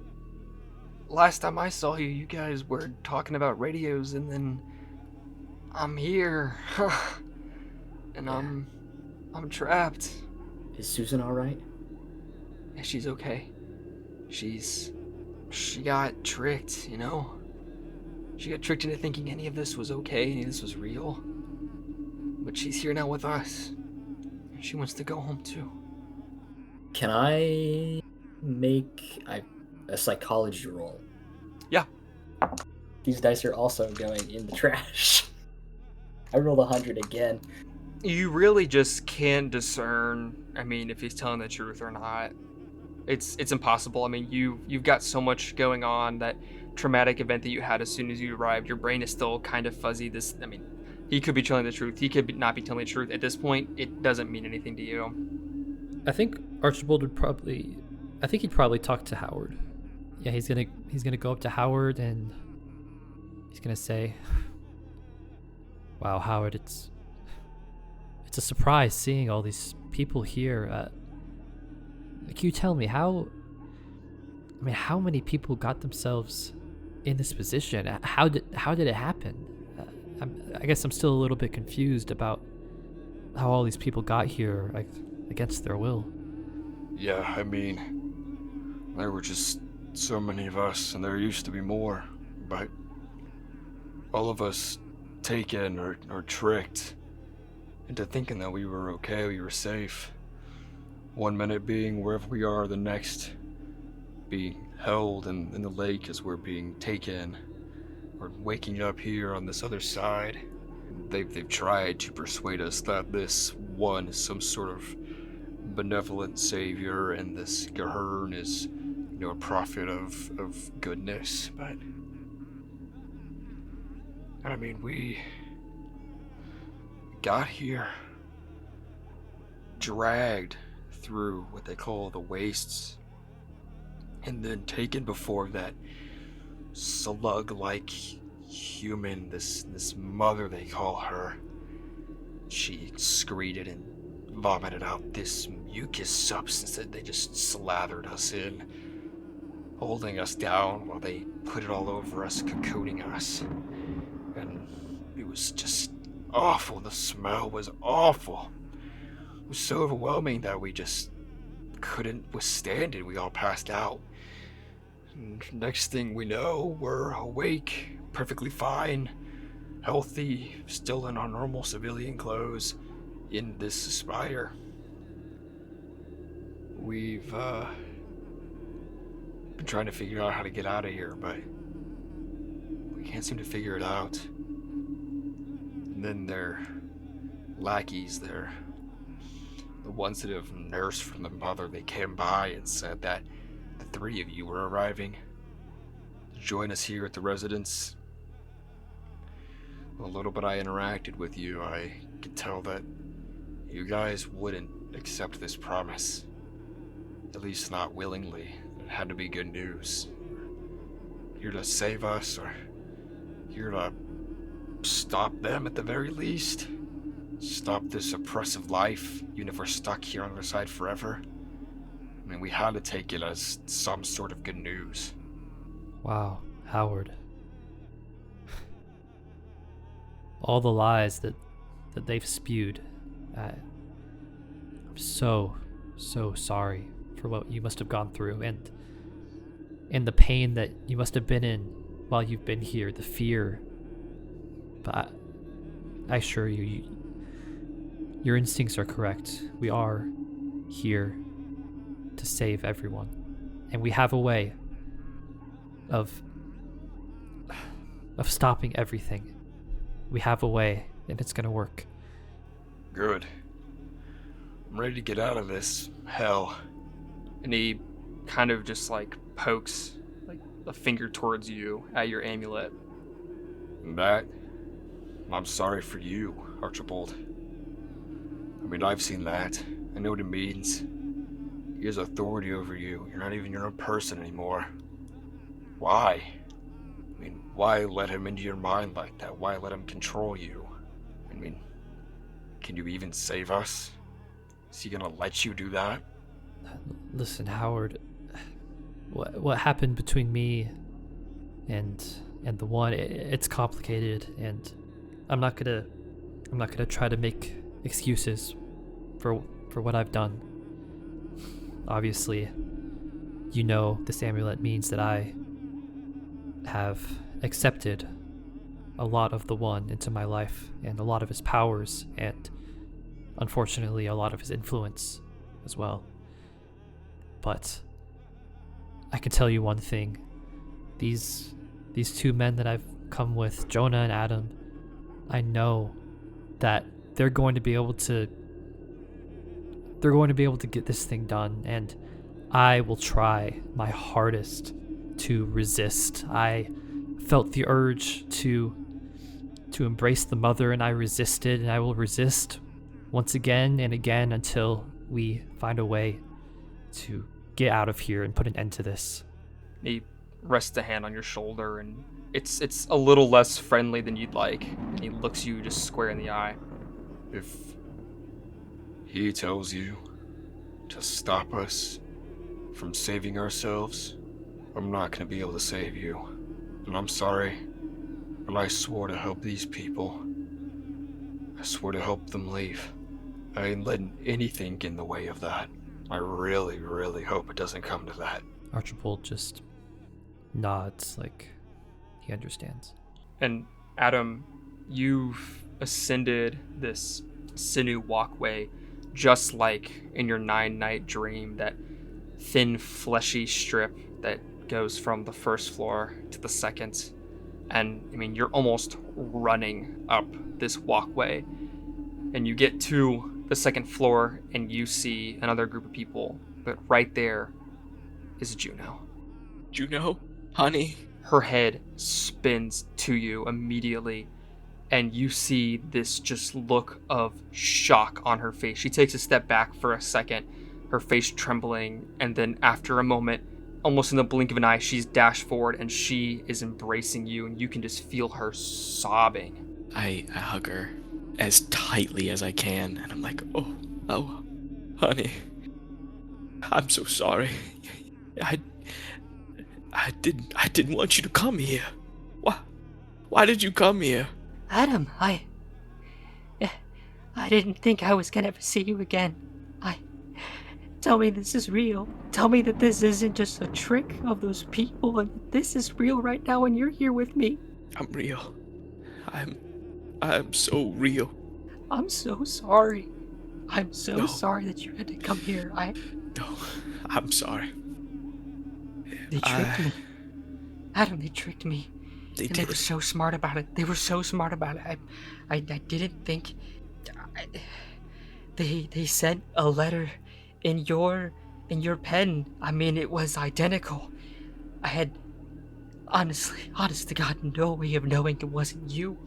S6: last time I saw you, you guys were talking about radios, and then I'm here, and
S2: Yeah.
S6: I'm trapped.
S2: Is Susan alright?
S6: And she's okay. She got tricked, you know? She got tricked into thinking any of this was okay, any of this was real. But she's here now with us. And she wants to go home too.
S2: Can I make a psychology roll?
S6: Yeah.
S2: These dice are also going in the trash. I rolled 100 again.
S1: You really just can't discern, I mean, if he's telling the truth or not. It's impossible. I mean, you've got so much going on, that traumatic event that you had as soon as you arrived. Your brain is still kind of fuzzy. He could be telling the truth. He could not be telling the truth. At this point, it doesn't mean anything to you.
S3: I think Archibald he'd probably talk to Howard. Yeah, he's gonna go up to Howard and he's gonna say, "Wow, Howard, it's a surprise seeing all these people here. Can you tell me how many people got themselves in this position? How did it happen? I guess I'm still a little bit confused about how all these people got here, like, against their will."
S5: Yeah, I mean, there were just so many of us, and there used to be more, but all of us taken or tricked into thinking that we were okay, we were safe. One minute being wherever we are, the next being held in the lake as we're being taken, or waking up here on this other side. They've tried to persuade us that this one is some sort of benevolent savior, and this Gahern is, a prophet of goodness, but I mean, we got here dragged through what they call the wastes, and then taken before that slug-like human, this mother they call her. She excreted and vomited out this mucus substance that they just slathered us in, holding us down while they put it all over us, cocooning us. And it was just awful. The smell was awful. It was so overwhelming that we just couldn't withstand it. We all passed out. And next thing we know, we're awake, perfectly fine, healthy, still in our normal civilian clothes, in this spire. We've been trying to figure out how to get out of here, but we can't seem to figure it out. And then their lackeys, the ones that have nursed from the mother, they came by and said that the three of you were arriving to join us here at the residence. The little bit I interacted with you, I could tell that you guys wouldn't accept this promise. At least not willingly. It had to be good news. Here to save us, or here to stop them at the very least. Stop this oppressive life, even if we're stuck here on the other side forever. I mean, we had to take it as some sort of good news.
S3: Wow, Howard. All the lies that they've spewed. I'm so sorry for what you must have gone through, and the pain that you must have been in while you've been here, the fear. But I assure you, your instincts are correct. We are here to save everyone, and we have a way of stopping everything. We have a way, and it's gonna work.
S5: Good. I'm ready to get out of this hell.
S1: And he kind of just pokes a finger towards you at your amulet.
S5: And that, I'm sorry for you, Archibald. I mean, I've seen that. I know what it means. He has authority over you. You're not even your own person anymore. Why? I mean, why let him into your mind like that? Why let him control you? I mean, can you even save us? Is he gonna let you do that?
S3: Listen, Howard, what happened between me and the one, it's complicated, and I'm not gonna try to make excuses for what I've done. Obviously, you know this amulet means that I have accepted a lot of the one into my life, and a lot of his powers, and unfortunately a lot of his influence as well. But I can tell you one thing. These two men that I've come with, Jonah and Adam, I know that they're going to be able to get this thing done, and I will try my hardest to resist. I felt the urge to embrace the mother, and I resisted, and I will resist once again and again until we find a way to get out of here and put an end to this.
S1: He rests a hand on your shoulder, and it's a little less friendly than you'd like. And he looks you just square in the eye.
S5: If he tells you to stop us from saving ourselves, I'm not gonna be able to save you. And I'm sorry, but I swore to help these people. I swore to help them leave. I ain't letting anything get in the way of that. I really, really hope it doesn't come to that.
S3: Archibald just nods like he understands.
S1: And Adam, you've ascended this sinew walkway just like in your 9-night dream, that thin fleshy strip that goes from the first floor to the second. And I mean, you're almost running up this walkway, and you get to the second floor and you see another group of people, but right there is Juno.
S4: Juno? Honey?
S1: Her head spins to you immediately, and you see this just look of shock on her face. She takes a step back for a second, her face trembling, and then after a moment, almost in the blink of an eye, she's dashed forward and she is embracing you, and you can just feel her sobbing.
S4: I hug her as tightly as I can, and I'm like, oh, honey, I'm so sorry. I didn't want you to come here. Why did you come here?
S7: Adam, I didn't think I was gonna ever see you again. Tell me this is real. Tell me that this isn't just a trick of those people, and this is real right now and you're here with me.
S4: I'm real. I'm so real.
S7: I'm so sorry. I'm so
S4: No.
S7: sorry that you had to come here.
S4: No, I'm sorry.
S7: They tricked me. Adam, they tricked me.
S4: They
S7: And
S4: did.
S7: they were so smart about it. I didn't think... They sent a letter in your pen. I mean, it was identical. I had, honest to God, no way of knowing it wasn't you.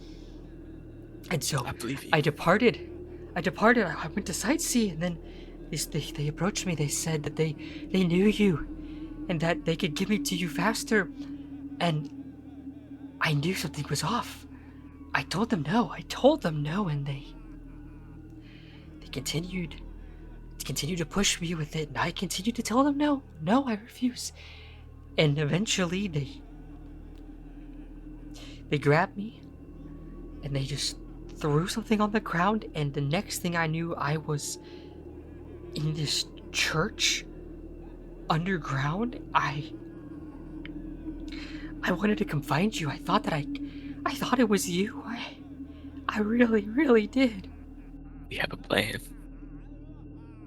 S7: And so
S4: I believe you.
S7: I departed. I went to sightsee, and then they approached me. They said that they knew you, and that they could give me to you faster. And I knew something was off. I told them no, and they continued to push me with it, and I continued to tell them no, I refuse. And eventually they grabbed me, and they just threw something on the ground, and the next thing I knew, I was in this church underground. I wanted to come find you. I thought it was you. I really, really did.
S4: We have a plan.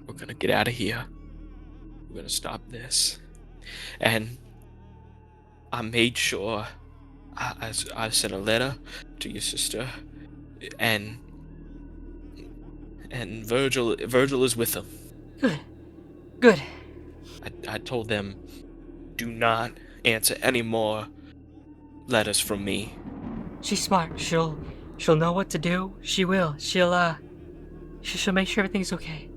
S4: We're gonna get out of here. We're gonna stop this. And I made sure I sent a letter to your sister, and Virgil is with them.
S7: Good.
S4: I told them, do not answer any more letters from me.
S7: She's smart. She'll She'll know what to do. She will. She'll make sure everything's okay.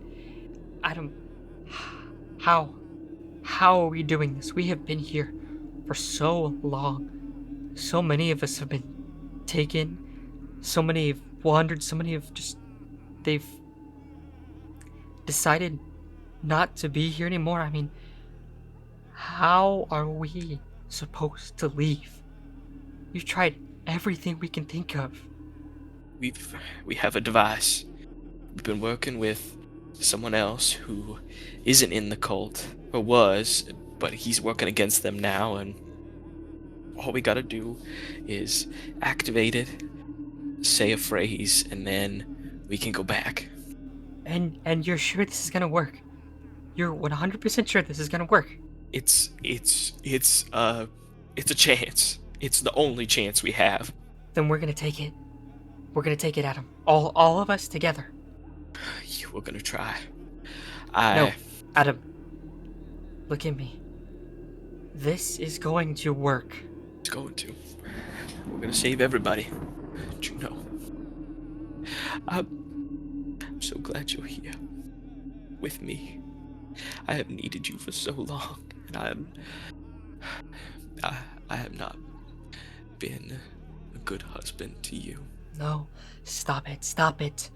S7: Adam, how are we doing this? We have been here for so long. So many of us have been taken. So many have wandered. So many have they've decided not to be here anymore. I mean, how are we supposed to leave? We've tried everything we can think of.
S4: We have a device. We've been working with someone else who isn't in the cult, or was, but he's working against them now, and all we gotta do is activate it, say a phrase, and then we can go back.
S7: And you're sure this is gonna work? You're 100% sure this is gonna work?
S4: It's a chance. It's the only chance we have.
S7: Then we're gonna take it. We're gonna take it, Adam. All of us together.
S4: We're gonna try.
S7: No, Adam. Look at me. This is going to work.
S4: It's going to. We're gonna save everybody. Juno. I'm so glad you're here. With me. I have needed you for so long, and I have not been a good husband to you.
S7: No, stop it.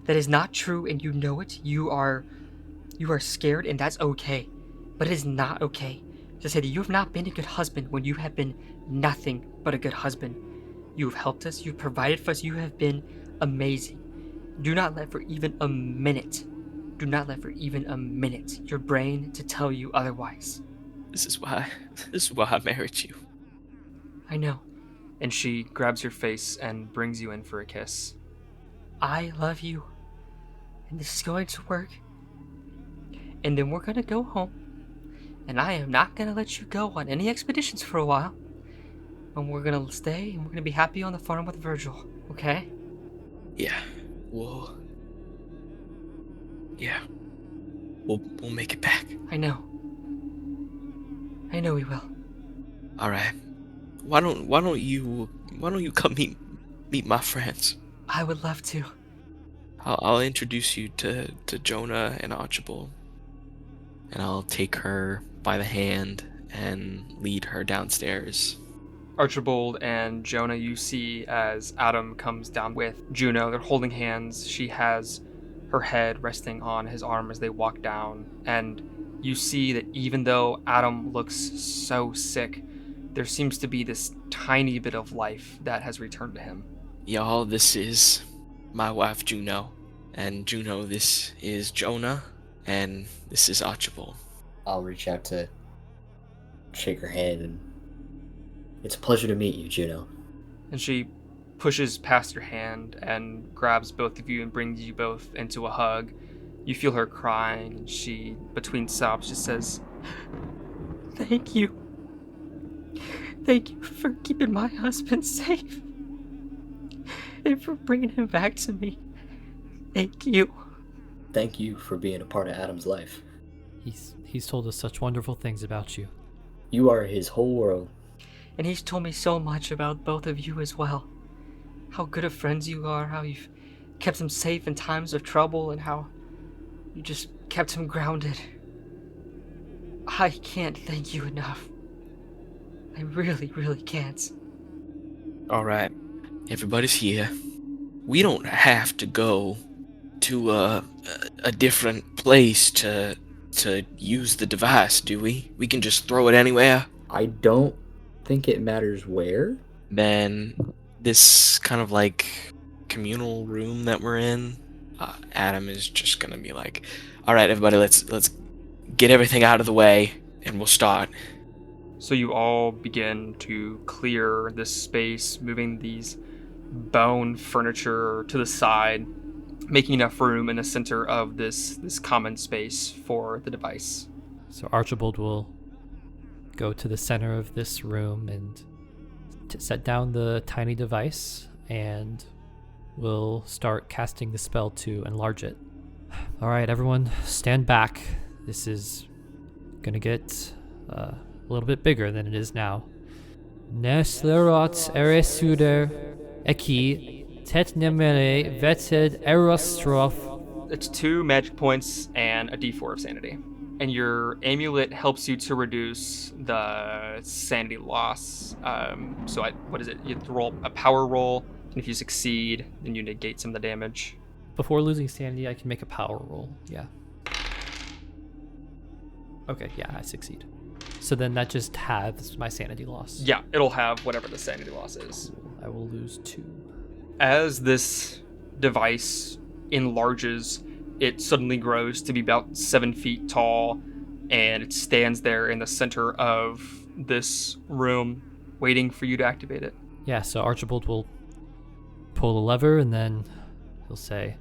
S7: That is not true, and you know it. You are scared, and that's okay. But it is not okay to say that you have not been a good husband when you have been nothing but a good husband. You have helped us, you've provided for us, you have been amazing. Do not let for even a minute your brain to tell you otherwise.
S4: This is why I married you.
S7: I know.
S1: And she grabs your face and brings you in for a kiss.
S7: I love you. And this is going to work. And then we're gonna go home. And I am not gonna let you go on any expeditions for a while. And we're gonna stay and we're gonna be happy on the farm with Virgil, okay?
S4: Yeah. We'll make it back.
S7: I know we will.
S4: All right. Why don't you come meet my friends?
S7: I would love to.
S4: I'll introduce you to Jonah and Archibald, and I'll take her by the hand and lead her downstairs.
S1: Archibald and Jonah, you see as Adam comes down with Juno. They're holding hands. She has her head resting on his arm as they walk down. And you see that even though Adam looks so sick, there seems to be this tiny bit of life that has returned to him.
S4: Y'all, this is my wife Juno. And Juno, this is Jonah. And this is Archibald.
S2: I'll reach out to shake her hand, and it's a pleasure to meet you, Juno.
S1: And she pushes past your hand and grabs both of you and brings you both into a hug. You feel her crying, and she, between sobs, just says,
S7: Thank you. Thank you for keeping my husband safe. And for bringing him back to me. Thank you.
S2: Thank you for being a part of Adam's life.
S3: He's told us such wonderful things about you.
S2: You are his whole world.
S7: And he's told me so much about both of you as well. How good of friends you are, how you've kept him safe in times of trouble, and how you just kept him grounded. I can't thank you enough. I really, really can't.
S4: Alright, everybody's here. We don't have to go to a different place to use the device, do we? We can just throw it anywhere.
S2: I don't think it matters where.
S4: Then this kind of like communal room that we're in, Adam is just gonna be like, alright everybody, let's get everything out of the way and we'll start.
S1: So you all begin to clear this space, moving these bone furniture to the side, making enough room in the center of this common space for the device.
S3: So Archibald will go to the center of this room and set down the tiny device, and will start casting the spell to enlarge it. All right, everyone, stand back. This is gonna get a little bit bigger than it is now. Neslerot eresuder eki Tetnemere veted erostrof.
S1: It's 2 magic points and a d4 of sanity. And your amulet helps you to reduce the sanity loss. What is it? You have to roll a power roll, and if you succeed, then you negate some of the damage.
S3: Before losing sanity, I can make a power roll. Yeah. Okay, yeah, I succeed. So then that just halves my sanity loss.
S1: Yeah, it'll have whatever the sanity loss is.
S3: I will lose 2.
S1: As this device enlarges, it suddenly grows to be about 7 feet tall, and it stands there in the center of this room, waiting for you to activate it.
S3: Yeah, so Archibald will pull the lever, and then he'll say,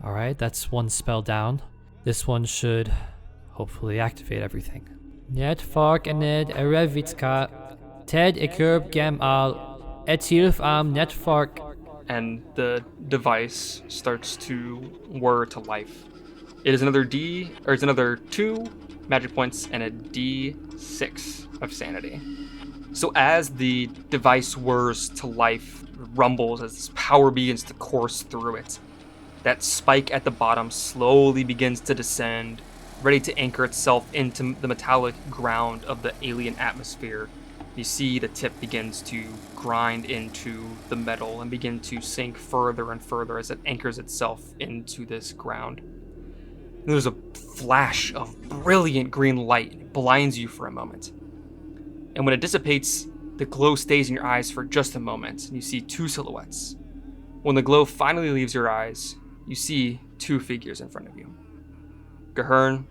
S3: all right, that's 1 spell down. This one should hopefully activate everything. Net fark ened erevitska, ted ekurb gem al, etilf am net fark.
S1: And the device starts to whir to life. It is another 2 magic points and a d6 of sanity. So as the device whirs to life, rumbles as this power begins to course through it, that spike at the bottom slowly begins to descend, ready to anchor itself into the metallic ground of the alien atmosphere. You see the tip begins to grind into the metal and begin to sink further and further as it anchors itself into this ground. And there's a flash of brilliant green light. It blinds you for a moment. And when it dissipates, the glow stays in your eyes for just a moment, and you see 2 silhouettes. When the glow finally leaves your eyes, you see 2 figures in front of you. Gahern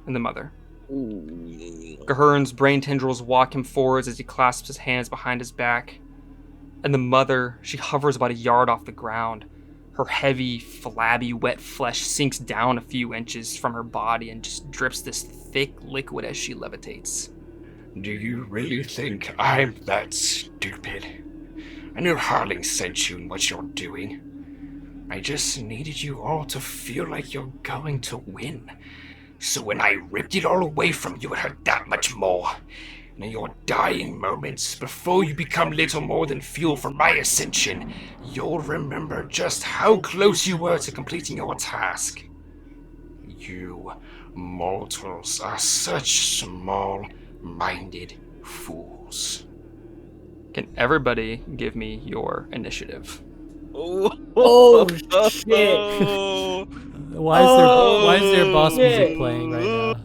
S1: and the mother. Gahern's brain tendrils walk him forwards as he clasps his hands behind his back. And the mother, she hovers about a yard off the ground. Her heavy, flabby, wet flesh sinks down a few inches from her body and just drips this thick liquid as she levitates.
S5: Do you really think I'm that stupid? I know Harling sent you and what you're doing. I just needed you all to feel like you're going to win. So when I ripped it all away from you, it hurt that much more. And in your dying moments, before you become little more than fuel for my ascension, you'll remember just how close you were to completing your task. You mortals are such small-minded fools.
S1: Can everybody give me your initiative?
S2: Oh shit!
S3: Why is there boss music playing right now?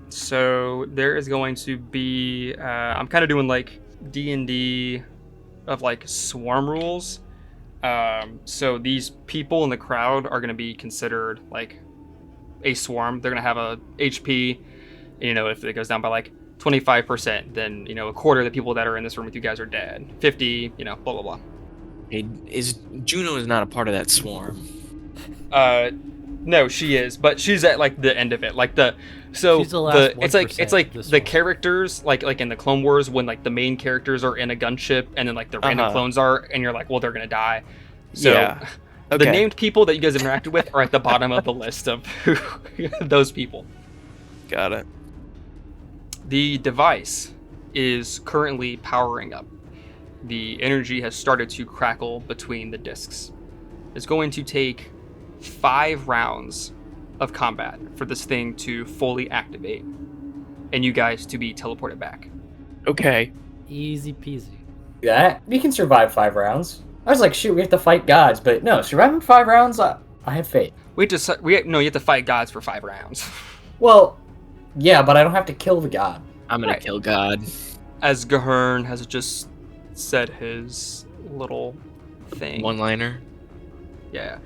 S1: So there is going to be, I'm kind of doing like D&D of like swarm rules. So these people in the crowd are going to be considered like a swarm. They're going to have a HP, if it goes down by like 25%, then, a quarter of the people that are in this room with you guys are dead. 50, blah, blah, blah.
S4: Juno is not a part of that swarm.
S1: No, she is, but she's at like the end of it. Like
S3: She's the last
S1: it's like
S3: of this
S1: the
S3: one.
S1: characters like in the Clone Wars when like the main characters are in a gunship and then like the random clones are, and you're like, well, they're gonna die. So
S4: Yeah.
S1: the
S4: Okay.
S1: named people that you guys have interacted with are at the bottom of the list of those people.
S4: Got it.
S1: The device is currently powering up. The energy has started to crackle between the discs. It's going to take 5 rounds of combat for this thing to fully activate and you guys to be teleported back.
S4: Okay.
S3: Easy peasy.
S2: That we can survive 5 rounds. I was like, shoot, we have to fight gods, but no, surviving 5 rounds, I have faith.
S1: You have to fight gods for 5 rounds.
S2: Well, yeah, but I don't have to kill the god.
S4: I'm gonna
S1: Right.
S4: kill God.
S1: As Gahern has just said his little thing.
S4: One-liner.
S1: Yeah.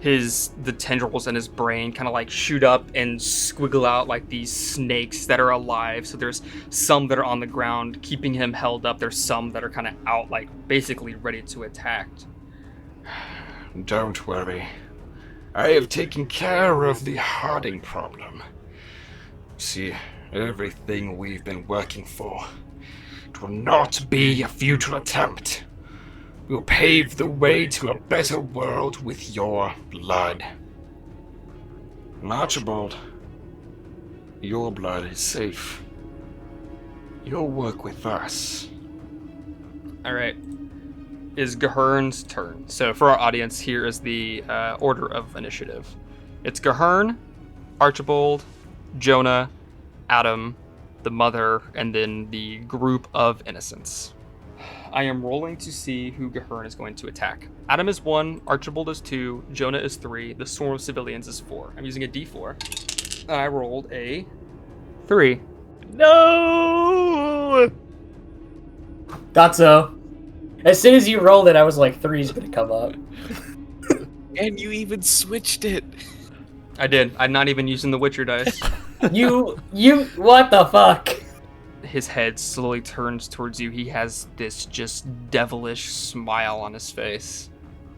S1: The tendrils in his brain kind of like shoot up and squiggle out like these snakes that are alive. So there's some that are on the ground keeping him held up. There's some that are kind of out, like basically ready to attack.
S5: Don't worry. I have taken care of the Harding problem. See, everything we've been working for, it will not be a futile attempt. We'll pave the way to a better world with your blood. And Archibald, your blood is safe. You'll work with us.
S1: All right. is Gahern's turn. So for our audience, here is the order of initiative. It's Gahern, Archibald, Jonah, Adam, the mother, and then the group of innocents. I am rolling to see who Gahern is going to attack. Adam is 1, Archibald is 2, Jonah is 3, the swarm of civilians is 4. I'm using a d4. I rolled a 3.
S4: No!
S2: Thought so. As soon as you rolled it, I was like, 3's gonna come up.
S4: And you even switched it.
S1: I did. I'm not even using the Witcher dice.
S2: You, what the fuck?
S1: His head slowly turns towards you. He has this just devilish smile on his face.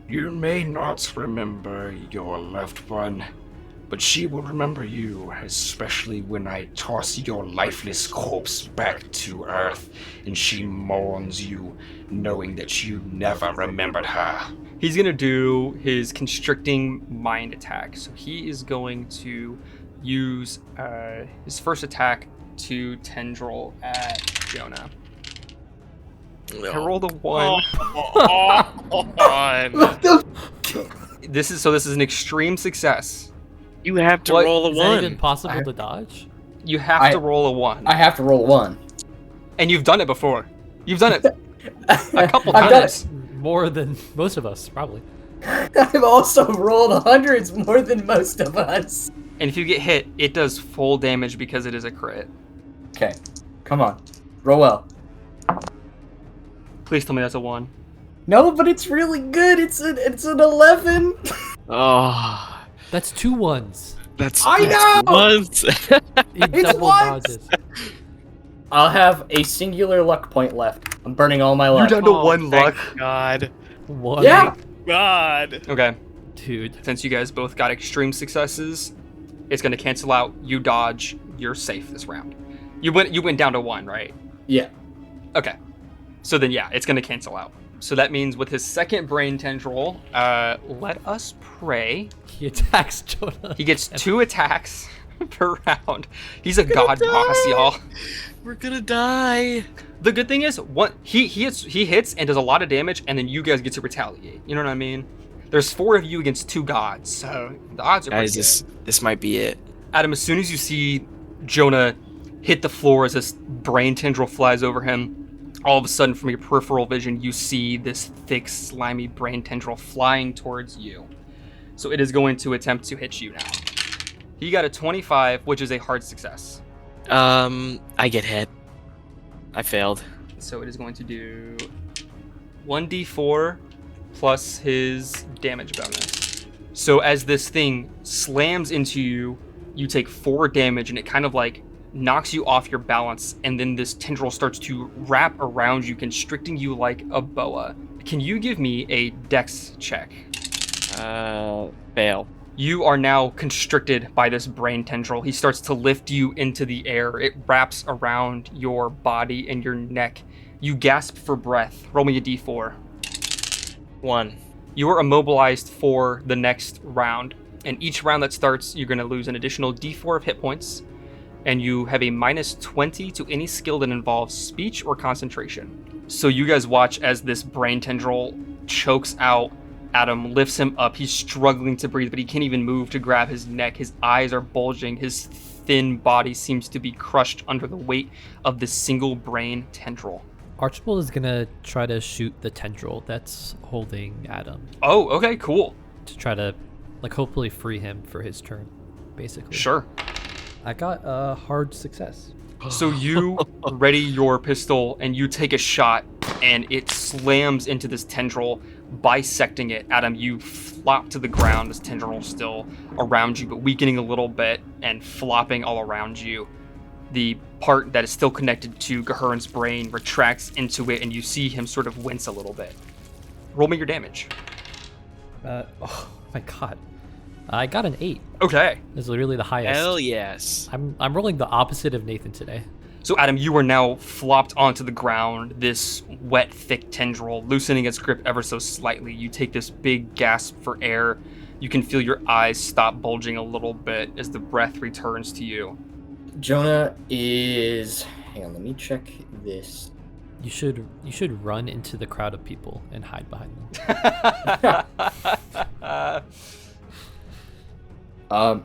S5: You may not remember your loved one, but she will remember you, especially when I toss your lifeless corpse back to Earth and she mourns you, knowing that you never remembered her.
S1: He's going to do his constricting mind attack. So he is going to use his first attack to tendril at Jonah. I rolled a 1.
S2: What the?
S1: This is an extreme success.
S4: You have to
S1: What?
S4: roll a
S3: Is that
S4: 1.
S3: even possible to dodge?
S1: You have to roll a 1.
S2: I have to roll 1.
S1: And you've done it before. You've done it a couple
S2: I've done
S1: times.
S3: More than most of us, probably.
S2: I've also rolled hundreds more than most of us.
S1: And if you get hit, it does full damage because it is a crit.
S2: Okay, come on, roll well.
S1: Please tell me that's a 1.
S2: No, but it's really good. It's an 11.
S4: Oh,
S3: That's 2 1s.
S4: that's
S2: I know!
S4: once.
S3: He
S2: It's
S3: double
S2: once!
S3: dodges.
S2: I'll have a singular luck point left. I'm burning all my luck.
S1: You're down to 1 luck.
S4: God.
S3: 1.
S2: Yeah.
S4: God.
S1: Okay.
S3: Dude.
S1: Since you guys both got extreme successes, it's going to cancel out. You dodge. You're safe this round. You went down to 1, right?
S2: Yeah.
S1: Okay. So then, yeah, it's going to cancel out. So that means with his second brain tendril, let us pray.
S3: He attacks Jonah.
S1: He gets 2 attacks per round. He's a god boss, y'all.
S4: We're gonna die.
S1: The good thing is, he hits and does a lot of damage, and then you guys get to retaliate. You know what I mean? There's 4 of you against 2 gods, so the odds are pretty
S4: Guys,
S1: good.
S4: this might be it.
S1: Adam, as soon as you see Jonah hit the floor as this brain tendril flies over him, all of a sudden from your peripheral vision, you see this thick, slimy brain tendril flying towards you. So it is going to attempt to hit you now. He got a 25, which is a hard success.
S4: I get hit. I failed.
S1: So it is going to do 1d4 plus his damage bonus. So as this thing slams into you, you take 4 damage, and it kind of like knocks you off your balance, and then this tendril starts to wrap around you, constricting you like a boa. Can you give me a dex check?
S4: Fail.
S1: You are now constricted by this brain tendril. He starts to lift you into the air. It wraps around your body and your neck. You gasp for breath. Roll me a d4.
S4: 1.
S1: You are immobilized for the next round. And each round that starts, you're going to lose an additional d4 of hit points. And you have a minus 20 to any skill that involves speech or concentration. So you guys watch as this brain tendril chokes out Adam, lifts him up. He's struggling to breathe, but he can't even move to grab his neck. His eyes are bulging. His thin body seems to be crushed under the weight of this single brain tendril.
S3: Archibald is gonna try to shoot the tendril that's holding Adam
S1: Oh, okay, cool.
S3: to try to, like, hopefully free him for his turn, basically.
S1: Sure.
S3: I got a hard success.
S1: So you ready your pistol and you take a shot, and it slams into this tendril, bisecting it. Adam, you flop to the ground, this tendril still around you, but weakening a little bit and flopping all around you. The part that is still connected to Gahern's brain retracts into it, and you see him sort of wince a little bit. Roll me your damage.
S3: Oh my god. I got an 8.
S1: Okay.
S3: This is really the highest.
S4: Hell yes.
S3: I'm rolling the opposite of Nathan today.
S1: So Adam, you are now flopped onto the ground, this wet, thick tendril, loosening its grip ever so slightly. You take this big gasp for air. You can feel your eyes stop bulging a little bit as the breath returns to you.
S2: Jonah is... Hang on, let me check this.
S3: You should run into the crowd of people and hide behind them.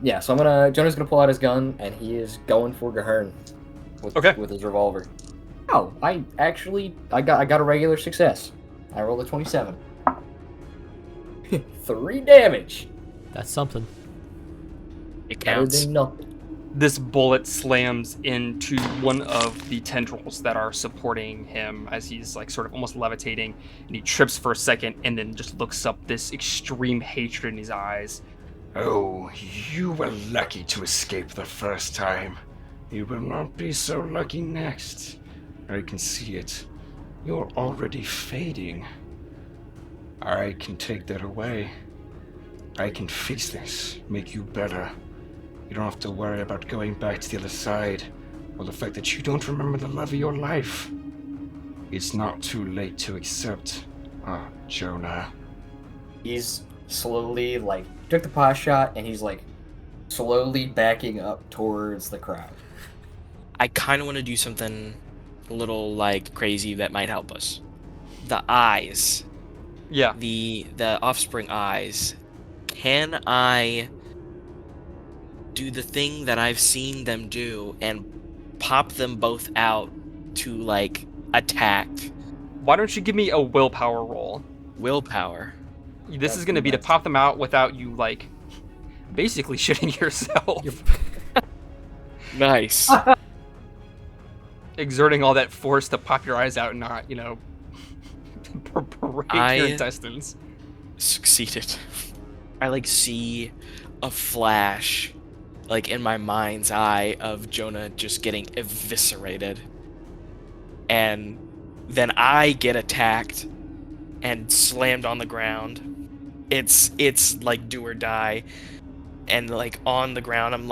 S2: Yeah, so Jonah's gonna pull out his gun and he is going for Gahern with his revolver. Oh, I got a regular success. I rolled a 27. 3 damage.
S3: That's something.
S4: It
S2: Better
S4: counts.
S2: than nothing.
S1: This bullet slams into one of the tendrils that are supporting him as he's like sort of almost levitating, and he trips for a second and then just looks up, this extreme hatred in his eyes.
S5: Oh, you were lucky to escape the first time. You will not be so lucky next. I can see it. You're already fading. I can take that away. I can fix this, make you better. You don't have to worry about going back to the other side, or the fact that you don't remember the love of your life. It's not too late to accept, Jonah.
S2: He's slowly, took the pot shot, and he's, slowly backing up towards the crowd.
S4: I kind of want to do something a little, crazy that might help us. The eyes.
S1: Yeah.
S4: The offspring eyes. Can I do the thing that I've seen them do and pop them both out to, attack?
S1: Why don't you give me a willpower roll?
S4: Willpower.
S1: This is going to be to pop them out without you, basically shitting yourself.
S4: Nice.
S1: Exerting all that force to pop your eyes out and not, break your intestines.
S4: Succeeded. I see a flash in my mind's eye of Jonah just getting eviscerated, and then I get attacked and slammed on the ground. It's like do or die, and on the ground I'm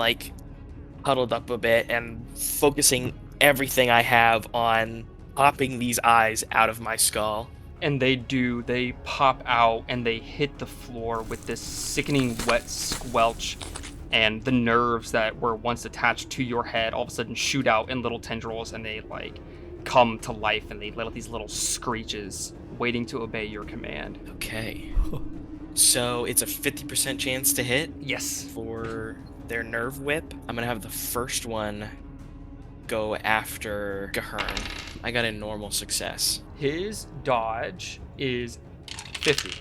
S4: huddled up a bit and focusing everything I have on popping these eyes out of my skull.
S1: And they pop out and they hit the floor with this sickening wet squelch, and the nerves that were once attached to your head all of a sudden shoot out in little tendrils, and they come to life, and they let out these little screeches waiting to obey your command.
S4: Okay. So it's a 50% chance to hit?
S1: Yes.
S4: For their nerve whip. I'm gonna have the first one go after Gahern. I got a normal success.
S1: His dodge is 50.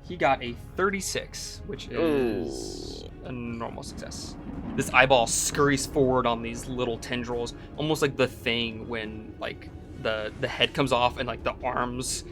S1: He got a 36, which is a normal success. This eyeball scurries forward on these little tendrils, almost like the Thing when the head comes off and the arms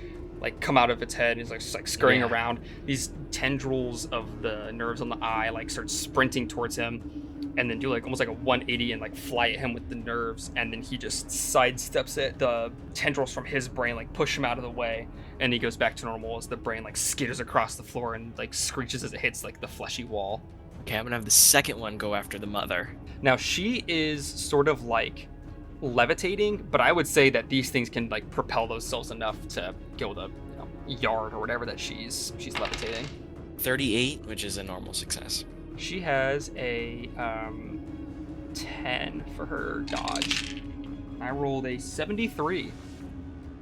S1: come out of its head, and it's scurrying around. These tendrils of the nerves on the eye start sprinting towards him, and then do almost a 180 and fly at him with the nerves, and then he just sidesteps it. The tendrils from his brain push him out of the way, and he goes back to normal as the brain skitters across the floor and screeches as it hits the fleshy wall.
S4: Okay, I'm gonna have the second one go after the mother.
S1: Now she is sort of levitating, but I would say that these things can propel themselves enough to go the yard or whatever that she's levitating.
S4: 38, which is a normal success.
S1: She has a 10 for her dodge. I rolled a 73.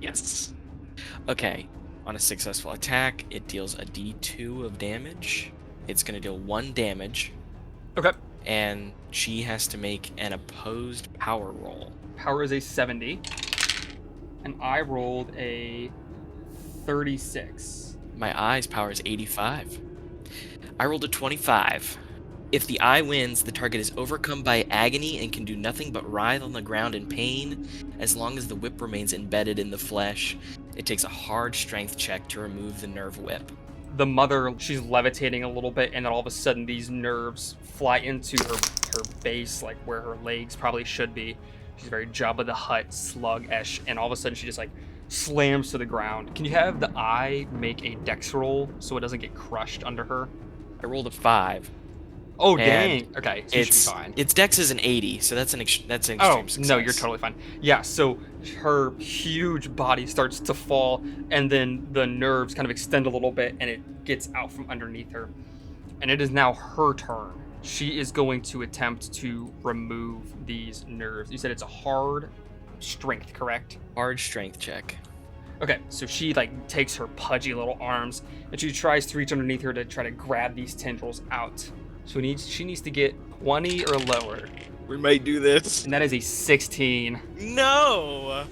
S4: Yes. Okay, on a successful attack, it deals a d2 of damage. It's gonna deal 1 damage.
S1: Okay.
S4: And she has to make an opposed power roll.
S1: Power is a 70. And I rolled a 36.
S4: My eye's power is 85. I rolled a 25. If the eye wins, the target is overcome by agony and can do nothing but writhe on the ground in pain. As long as the whip remains embedded in the flesh, it takes a hard strength check to remove the nerve whip.
S1: The mother, she's levitating a little bit, and then all of a sudden these nerves fly into her base, where her legs probably should be. She's very Jabba the Hutt, slug-esh, and all of a sudden she just slams to the ground. Can you have the eye make a dex roll so it doesn't get crushed under her?
S4: I rolled a 5.
S1: Oh, dang. Okay, so you should be fine.
S4: Its dex is an 80, so that's an extreme success.
S1: No, you're totally fine. Yeah, so her huge body starts to fall, and then the nerves kind of extend a little bit, and it gets out from underneath her. And it is now her turn. She is going to attempt to remove these nerves. You said it's a hard strength, correct?
S4: Hard strength check.
S1: Okay, so she like takes her pudgy little arms and she tries to reach underneath her to try to grab these tendrils out. So she needs to get 20 or lower,
S4: We might do this.
S1: and that is a 16.
S4: No.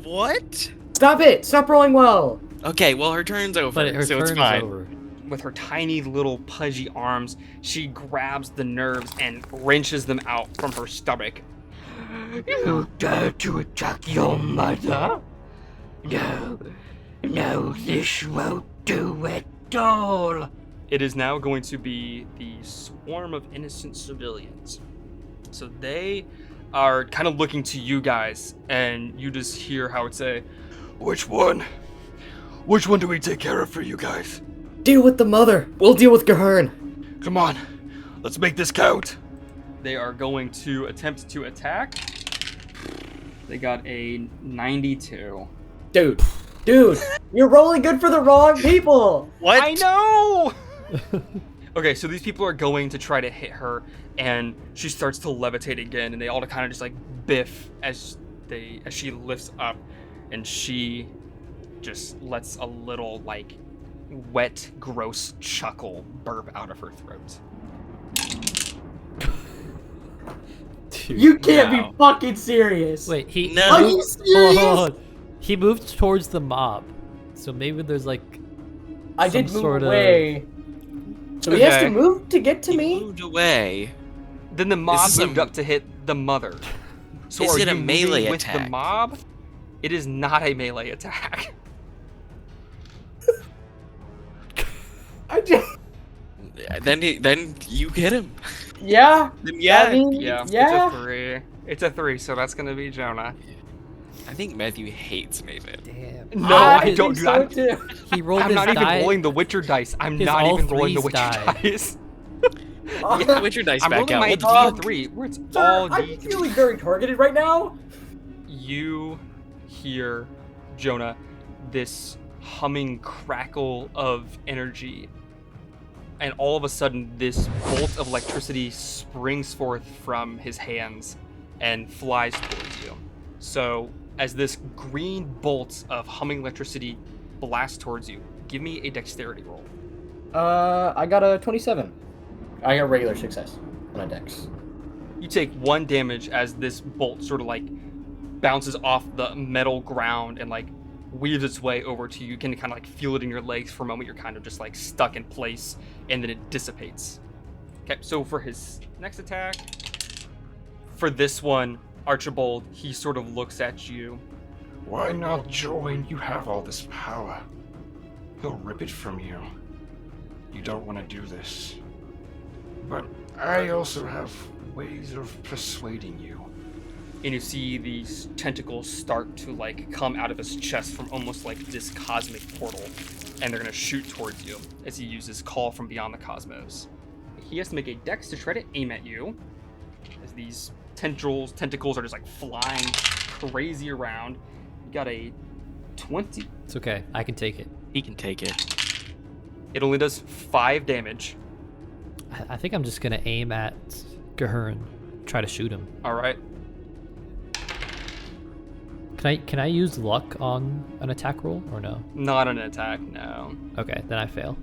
S4: What?
S2: Stop it! Stop rolling well!
S4: Okay, well her turn's over,
S3: But her
S4: so
S3: turn's
S4: it's fine.
S3: over.
S1: With her tiny little pudgy arms, she grabs the nerves and wrenches them out from her stomach.
S6: You dare to attack your mother? No, no, this won't do at all.
S1: It is now going to be the swarm of innocent civilians. So they are kind of looking to you guys, and you just hear Howard say,
S5: Which one? Which one do we take care of for you guys?
S2: Deal with the mother! We'll deal with Gahern!
S5: Come on, let's make this count.
S1: they are going to attempt to attack. They got a 92.
S2: Dude, you're rolling good for the wrong people!
S4: What?
S1: I know! Okay, so these people are going to try to hit her, and she starts to levitate again, and they all kind of just like biff as she lifts up, and she just lets a little like wet, gross chuckle burp out of her throat.
S3: Dude.
S2: You can't
S4: No.
S2: be fucking serious!
S3: Wait, he.
S4: No.
S2: Are you
S3: Hold
S2: serious?
S3: on, hold on. He moved towards the mob, so maybe there's like.
S2: I
S3: some
S2: did move
S3: sort of-
S2: away. So he has
S1: Okay.
S2: to move to get to
S4: He
S2: me?
S4: moved away.
S1: Then the mob
S4: Is this
S1: moved
S4: a-
S1: up to hit the mother. So
S4: Is
S1: are
S4: it a
S1: you
S4: melee
S1: moving with the
S4: attack?
S1: mob? It is not a melee attack.
S2: I just...
S4: Then you hit him.
S2: Yeah?
S4: Then yeah.
S2: I mean,
S1: Yeah,
S2: yeah.
S1: it's a 3. It's a 3, so that's gonna be Jonah.
S4: I think Matthew hates Maven.
S3: Damn.
S1: No, I don't
S2: think
S1: do that.
S2: so, too.
S3: He rolled
S1: I'm
S3: his
S1: not even
S3: die.
S1: rolling the Witcher dice. I'm
S3: His
S1: not
S3: all
S1: even rolling the
S3: threes
S1: Witcher
S3: died.
S1: dice.
S4: Yeah, put your dice
S1: I'm
S4: back
S1: rolling
S4: out.
S1: my
S4: We'll do-
S1: D3, where it's
S2: Sir,
S1: all
S2: I'm
S1: D3.
S2: feeling very targeted right now.
S1: You hear, Jonah, this humming crackle of energy, and all of a sudden this bolt of electricity springs forth from his hands and flies towards you. So as this green bolt of humming electricity blasts towards you, give me a dexterity roll.
S2: I got a 27. I got regular success on a dex.
S1: You take 1 damage as this bolt sort of like bounces off the metal ground and like weaves its way over to you. You can kind of like feel it in your legs for a moment. You're kind of just like stuck in place, and then it dissipates. Okay, so for his next attack, for this one, Archibald, he sort of looks at you.
S5: Why not join? You have all this power. He'll rip it from you. You don't want to do this. But I also have ways of persuading you.
S1: And you see these tentacles start to like come out of his chest from almost like this cosmic portal, and they're gonna shoot towards you as he uses Call from Beyond the Cosmos. He has to make a dex to try to aim at you, as these tentacles are just like flying crazy around. You got a 20.
S3: It's okay. I can take it.
S4: He can take it.
S1: It only does 5 damage.
S3: I think I'm just gonna aim at Gahern, try to shoot him.
S1: All right.
S3: Can I use luck on an attack roll or no?
S1: Not an attack, no.
S3: Okay, then I fail.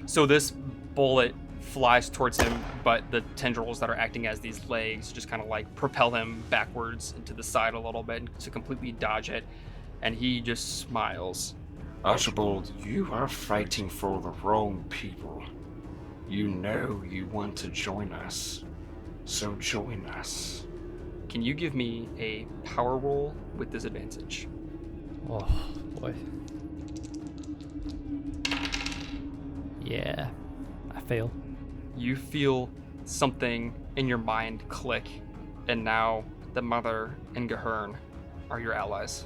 S1: So this bullet flies towards him, but the tendrils that are acting as these legs just kind of like propel him backwards and to the side a little bit to completely dodge it. And he just smiles.
S5: Archibald, you are fighting for the wrong people. You know you want to join us. So join us.
S1: Can you give me a power roll with disadvantage?
S3: Oh boy. Yeah, I fail.
S1: You feel something in your mind click, and now the mother and Gahern are your allies.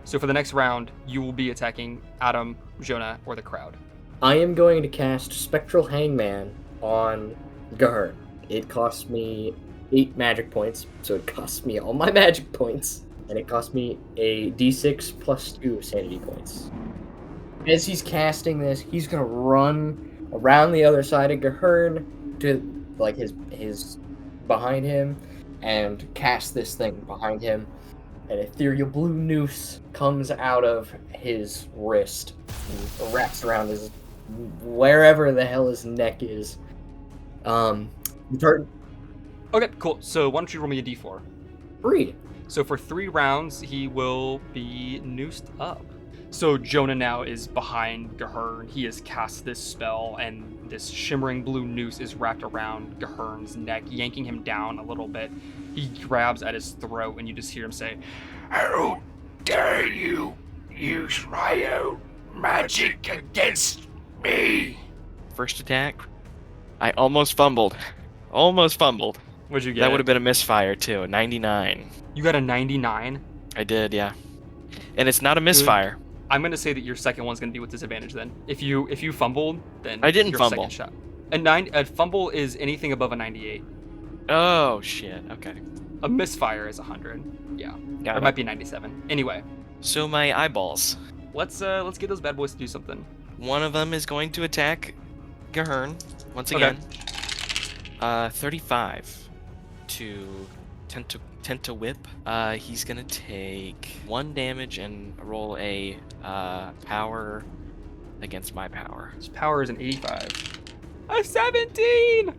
S1: So for the next round, you will be attacking Adam, Jonah, or the crowd.
S2: I am going to cast Spectral Hangman on Gahern. It costs me 8 magic points, so it costs me all my magic points, and it costs me a d6 plus 2 sanity points. As he's casting this, he's gonna run around the other side of Gahern to like his behind him, and cast this thing behind him. An ethereal blue noose comes out of his wrist and wraps around his wherever the hell his neck is. Tartan
S1: Okay, cool. So why don't you roll me a d4?
S2: 3.
S1: So for 3 rounds, he will be noosed up. So Jonah now is behind Gahern. He has cast this spell, and this shimmering blue noose is wrapped around Gahern's neck, yanking him down a little bit. He grabs at his throat, and you just hear him say,
S5: How dare you use Ryo magic against me?
S4: First attack, I almost fumbled. Almost fumbled.
S1: What'd you get?
S4: That would have been a misfire too. 99.
S1: You got a 99?
S4: I did, yeah. And it's not a misfire.
S1: I'm gonna say that your second one's gonna be with disadvantage then. If you fumbled, then
S4: I didn't
S1: your
S4: fumble.
S1: Second shot. A fumble is anything above a 98.
S4: Oh shit. Okay.
S1: A misfire is 100. Yeah.
S4: Got
S1: Or it
S4: it.
S1: might be 97. Anyway,
S4: So my eyeballs.
S1: let's get those bad boys to do something.
S4: One of them is going to attack Gahern once
S1: Okay.
S4: again. 35 to tenta whip. He's gonna take 1 damage and roll a power against my power.
S1: His power is an 85. A 17!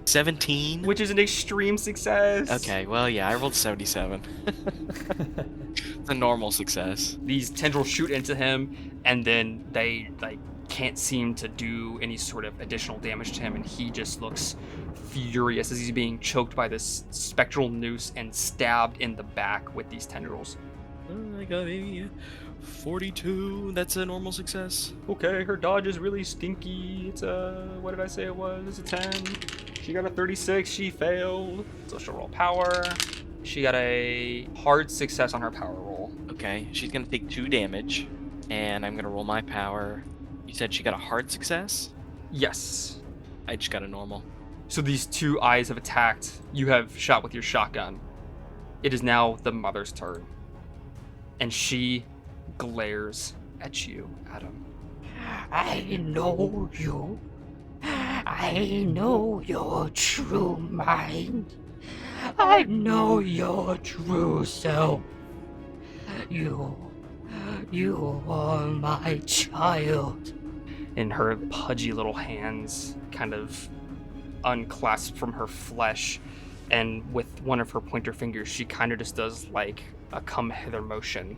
S4: 17.
S1: Which is an extreme success.
S4: Okay, well yeah, I rolled 77. It's a normal success.
S1: These tendrils shoot into him, and then they can't seem to do any sort of additional damage to him, and he just looks furious as he's being choked by this spectral noose and stabbed in the back with these tendrils.
S4: I got a 42. That's a normal success.
S1: Okay, her dodge is really stinky. It's what did I say it was? It's a 10. She got a 36. She failed. So she'll roll power. She got a hard success on her power roll.
S4: Okay, she's gonna take 2 damage, and I'm gonna roll my power. You said she got a hard success?
S1: Yes.
S4: I just got a normal.
S1: So these 2 eyes have attacked. You have shot with your shotgun. It is now the mother's turn. And she glares at you, Adam.
S7: I know you. I know your true mind. I know your true self. You are my child.
S1: And her pudgy little hands kind of unclasp from her flesh, and with one of her pointer fingers, she kind of just does like a come hither motion.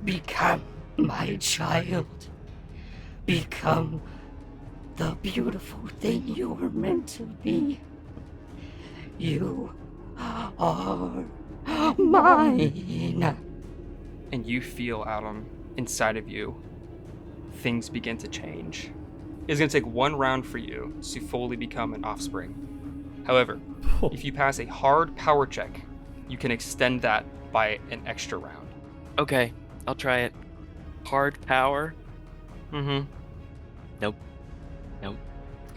S7: Become my child. Become the beautiful thing you were meant to be. You are mine.
S1: And you feel, Adam, inside of you, things begin to change. It's going to take 1 round for you to fully become an offspring. However, if you pass a hard power check, you can extend that by an extra round.
S4: Okay, I'll try it. Hard power?
S1: Mm-hmm.
S4: Nope.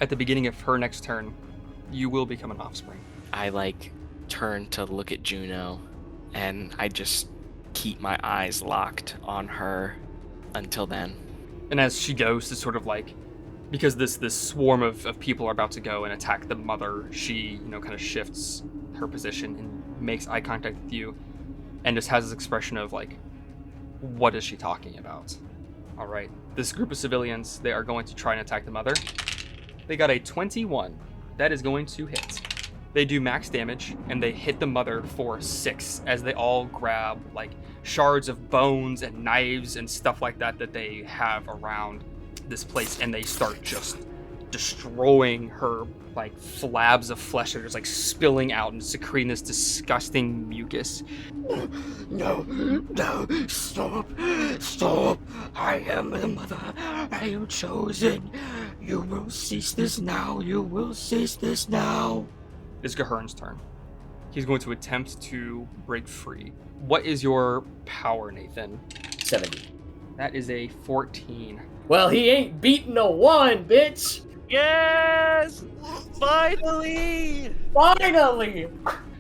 S1: At the beginning of her next turn, you will become an offspring.
S4: I turn to look at Juno, and I just keep my eyes locked on her until then.
S1: And as she goes to sort of because this swarm of people are about to go and attack the mother, she, kind of shifts her position and makes eye contact with you and just has this expression of what is she talking about? All right, this group of civilians, they are going to try and attack the mother. They got a 21. That is going to hit. They do max damage, and they hit the mother for 6 as they all grab shards of bones and knives and stuff like that they have around this place, and they start just destroying her flabs of flesh that are just spilling out and secreting this disgusting mucus.
S7: No, stop. I am the mother. I am chosen. You will cease this now.
S1: It's Gahern's turn. He's going to attempt to break free. What is your power, Nathan?
S2: 70.
S1: That is a 14.
S2: Well, he ain't beating a 1, bitch!
S4: Yes! Finally!
S2: Finally!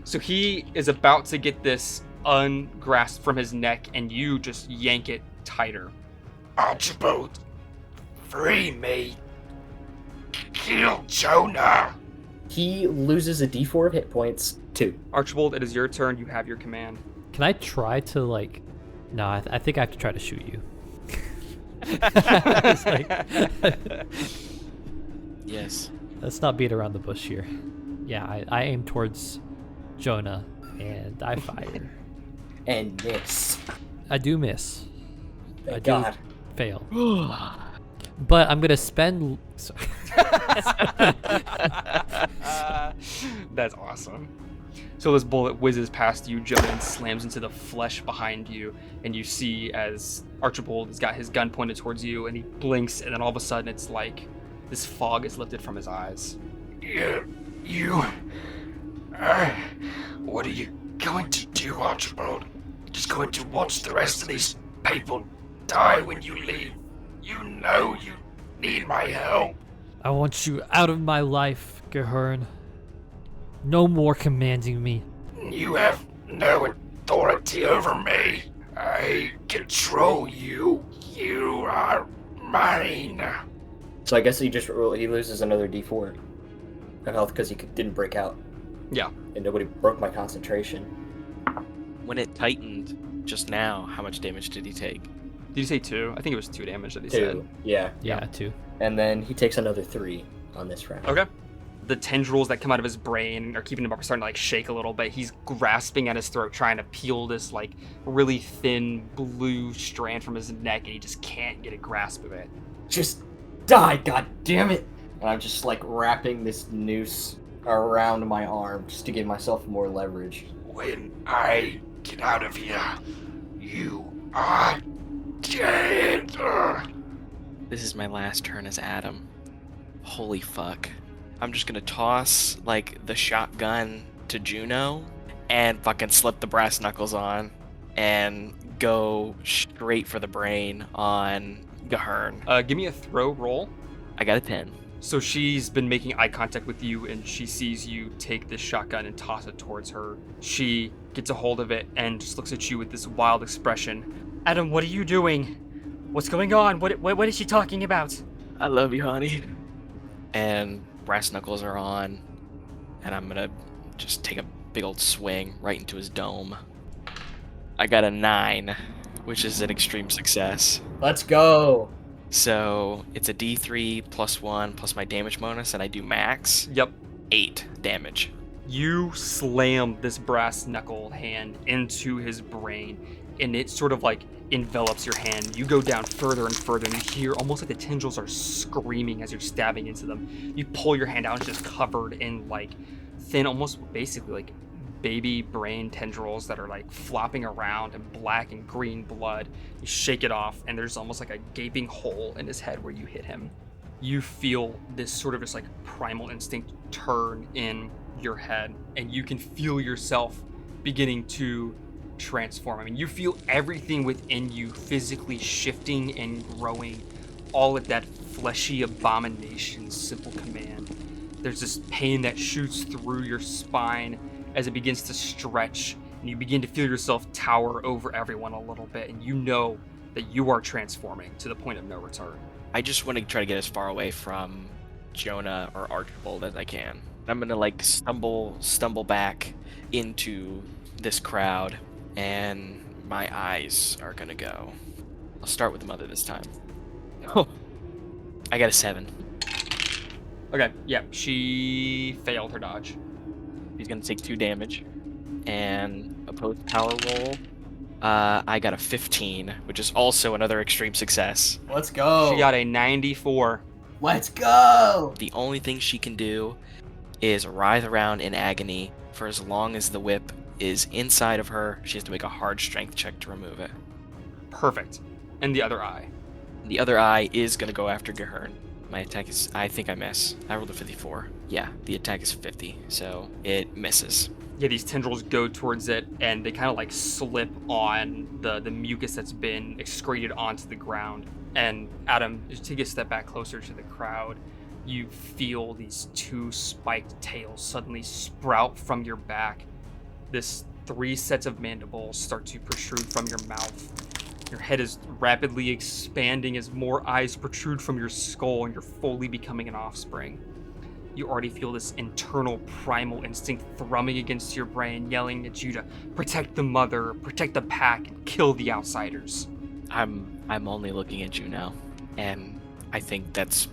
S1: So he is about to get this ungrasped from his neck, and you just yank it tighter.
S5: Archibald, free me. Kill Jonah.
S2: He loses a d4 of hit points. 2.
S1: Archibald, it is your turn. You have your command.
S3: Can I try to like? No, I think I have to try to shoot you. It's like,
S4: Yes.
S3: let's not beat around the bush here. Yeah, I aim towards Jonah and I fire.
S2: And miss.
S3: I do miss. I
S2: Thank
S3: do
S2: God.
S3: fail. But I'm gonna spend.
S1: That's awesome. So this bullet whizzes past you, Jonah, and slams into the flesh behind you, and you see as Archibald has got his gun pointed towards you, and he blinks, and then all of a sudden it's like this fog is lifted from his eyes.
S5: What are you going to do, Archibald? Just going to watch the rest of these people die when you leave? You know you need my help.
S3: I want you out of my life, Gahern. No more commanding me.
S5: You have no authority over me. I control you. You are mine.
S2: So I guess he loses another D4 of health because he didn't break out.
S1: Yeah.
S2: And nobody broke my concentration.
S4: When it tightened just now, how much damage did he take?
S1: Did you say 2? I think it was 2 damage that he
S2: 2.
S1: said.
S2: Yeah.
S3: Yeah, too.
S2: And then he takes another 3 on this round.
S1: Okay. The tendrils that come out of his brain are keeping him up, are starting to like shake a little bit. He's grasping at his throat, trying to peel this like really thin blue strand from his neck, and he just can't get a grasp of it.
S2: Just die, god damn it! And I'm just like wrapping this noose around my arm just to give myself more leverage.
S5: When I get out of here, you are dead.
S4: This is my last turn as Adam. Holy fuck. I'm just gonna toss, like, the shotgun to Juno and fucking slip the brass knuckles on and go straight for the brain on Gahern.
S1: Give me a throw roll.
S4: I got a 10.
S1: So she's been making eye contact with you, and she sees you take this shotgun and toss it towards her. She gets a hold of it and just looks at you with this wild expression.
S7: Adam, what are you doing? What's going on? What is she talking about?
S4: I love you, honey. And brass knuckles are on, and I'm gonna just take a big old swing right into his dome. I got a 9, which is an extreme success.
S2: Let's go!
S4: So it's a D3 plus 1 plus my damage bonus, and I do max
S1: Yep.
S4: 8 damage.
S1: You slam this brass knuckled hand into his brain, and it sort of like envelops your hand. You go down further and further, and you hear almost like the tendrils are screaming as you're stabbing into them. You pull your hand out, and it's just covered in like thin, almost basically like baby brain tendrils that are like flopping around in black and green blood. You shake it off, and there's almost like a gaping hole in his head where you hit him. You feel this sort of just like primal instinct turn in your head, and you can feel yourself beginning to transform. I mean, you feel everything within you physically shifting and growing, all at that fleshy abomination's simple command. There's this pain that shoots through your spine as it begins to stretch, and you begin to feel yourself tower over everyone a little bit, and you know that you are transforming to the point of no return.
S4: I just want to try to get as far away from Jonah or Archibald as I can. I'm gonna like stumble back into this crowd, and my eyes are gonna go. I'll start with the mother this time. Oh, I got a 7.
S1: Okay, yeah, she failed her dodge.
S4: He's gonna take 2 damage, and opposed power roll. I got a 15, which is also another extreme success.
S2: Let's go!
S1: She got a 94.
S2: Let's go!
S4: The only thing she can do is writhe around in agony for as long as the whip is inside of her. She has to make a hard strength check to remove it.
S1: Perfect. And the other eye.
S4: The other eye is going to go after Gahern. My attack is, I think I miss. I rolled a 54. Yeah, the attack is 50, so it misses.
S1: Yeah, these tendrils go towards it, and they kind of like slip on the mucus that's been excreted onto the ground. And Adam, just take a step back closer to the crowd, you feel these 2 spiked tails suddenly sprout from your back. This 3 sets of mandibles start to protrude from your mouth. Your head is rapidly expanding as more eyes protrude from your skull, and you're fully becoming an offspring. you already feel this internal primal instinct thrumming against your brain, yelling at you to protect the mother, protect the pack, and kill the outsiders.
S4: I'm only looking at you now, and I think that's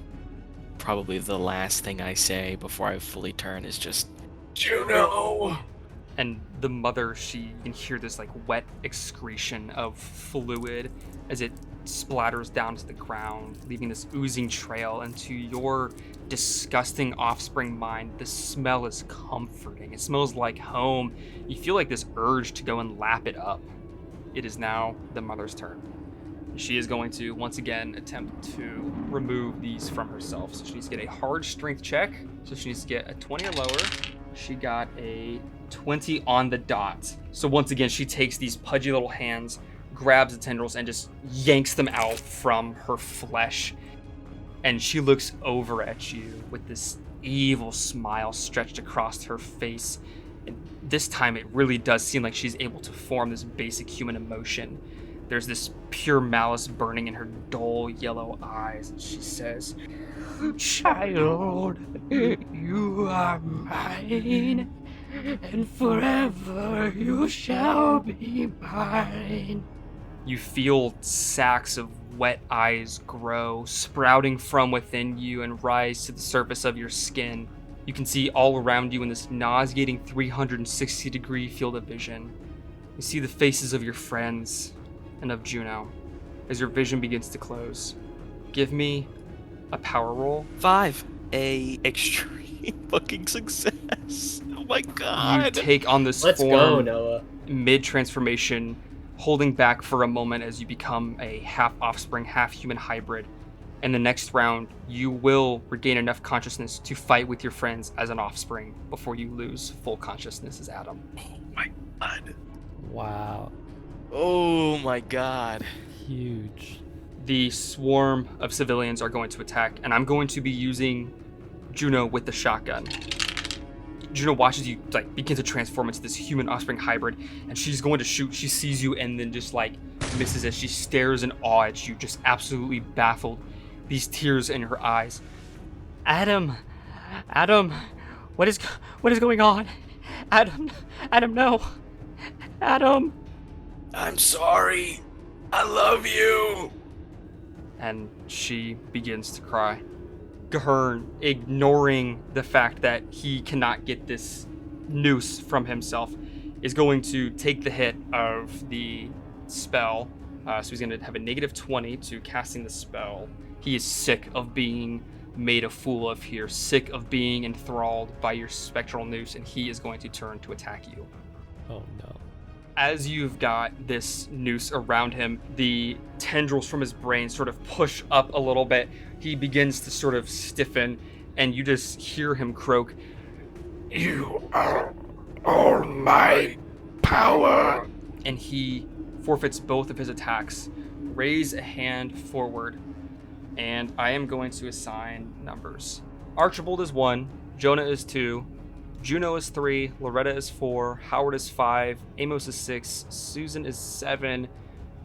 S4: probably the last thing I say before I fully turn is just, Juno!
S1: And the mother, you can hear this like wet excretion of fluid as it splatters down to the ground, leaving this oozing trail. And to your disgusting offspring mind, the smell is comforting. It smells like home. You feel like this urge to go and lap it up. It is now the mother's turn. She is going to once again attempt to remove these from herself. So she needs to get a hard strength check. So she needs to get a 20 or lower. She got a 20 on the dot. So once again, she takes these pudgy little hands, grabs the tendrils, and just yanks them out from her flesh. And she looks over at you with this evil smile stretched across her face. And this time it really does seem like she's able to form this basic human emotion. There's this pure malice burning in her dull yellow eyes. And she says,
S8: "Child, you are mine, and forever you shall be mine."
S1: You feel sacks of wet eyes grow, sprouting from within you and rise to the surface of your skin. You can see all around you in this nauseating 360-degree field of vision. You see the faces of your friends and of Juno as your vision begins to close. Give me a power roll.
S4: 5. A extreme fucking success. Oh my god.
S1: You take on this
S2: Let's
S1: form
S2: go, Noah.
S1: mid-transformation, holding back for a moment as you become a half offspring, half human hybrid. In the next round, you will regain enough consciousness to fight with your friends as an offspring before you lose full consciousness as Adam.
S4: Oh my god.
S3: Wow.
S4: Oh my god.
S3: Huge.
S1: The swarm of civilians are going to attack, and I'm going to be using Juno with the shotgun. Juno watches you begin to transform into this human offspring hybrid, and she's going to shoot. She sees you and then just misses as she stares in awe at you, just absolutely baffled. These tears in her eyes.
S6: Adam, what is going on? Adam, no. Adam.
S4: I'm sorry. I love you.
S1: And she begins to cry. Gahern, ignoring the fact that he cannot get this noose from himself, is going to take the hit of the spell. So he's going to have a negative 20 to casting the spell. He is sick of being made a fool of here, sick of being enthralled by your spectral noose, and he is going to turn to attack you.
S3: Oh no.
S1: As you've got this noose around him, the tendrils from his brain sort of push up a little bit. He begins to sort of stiffen, and you just hear him croak,
S8: You are all my power.
S1: and he forfeits both of his attacks. Raise a hand forward, and I am going to assign numbers. Archibald is 1, Jonah is 2, Juno is 3, Loretta is 4, Howard is 5, Amos is 6, Susan is 7,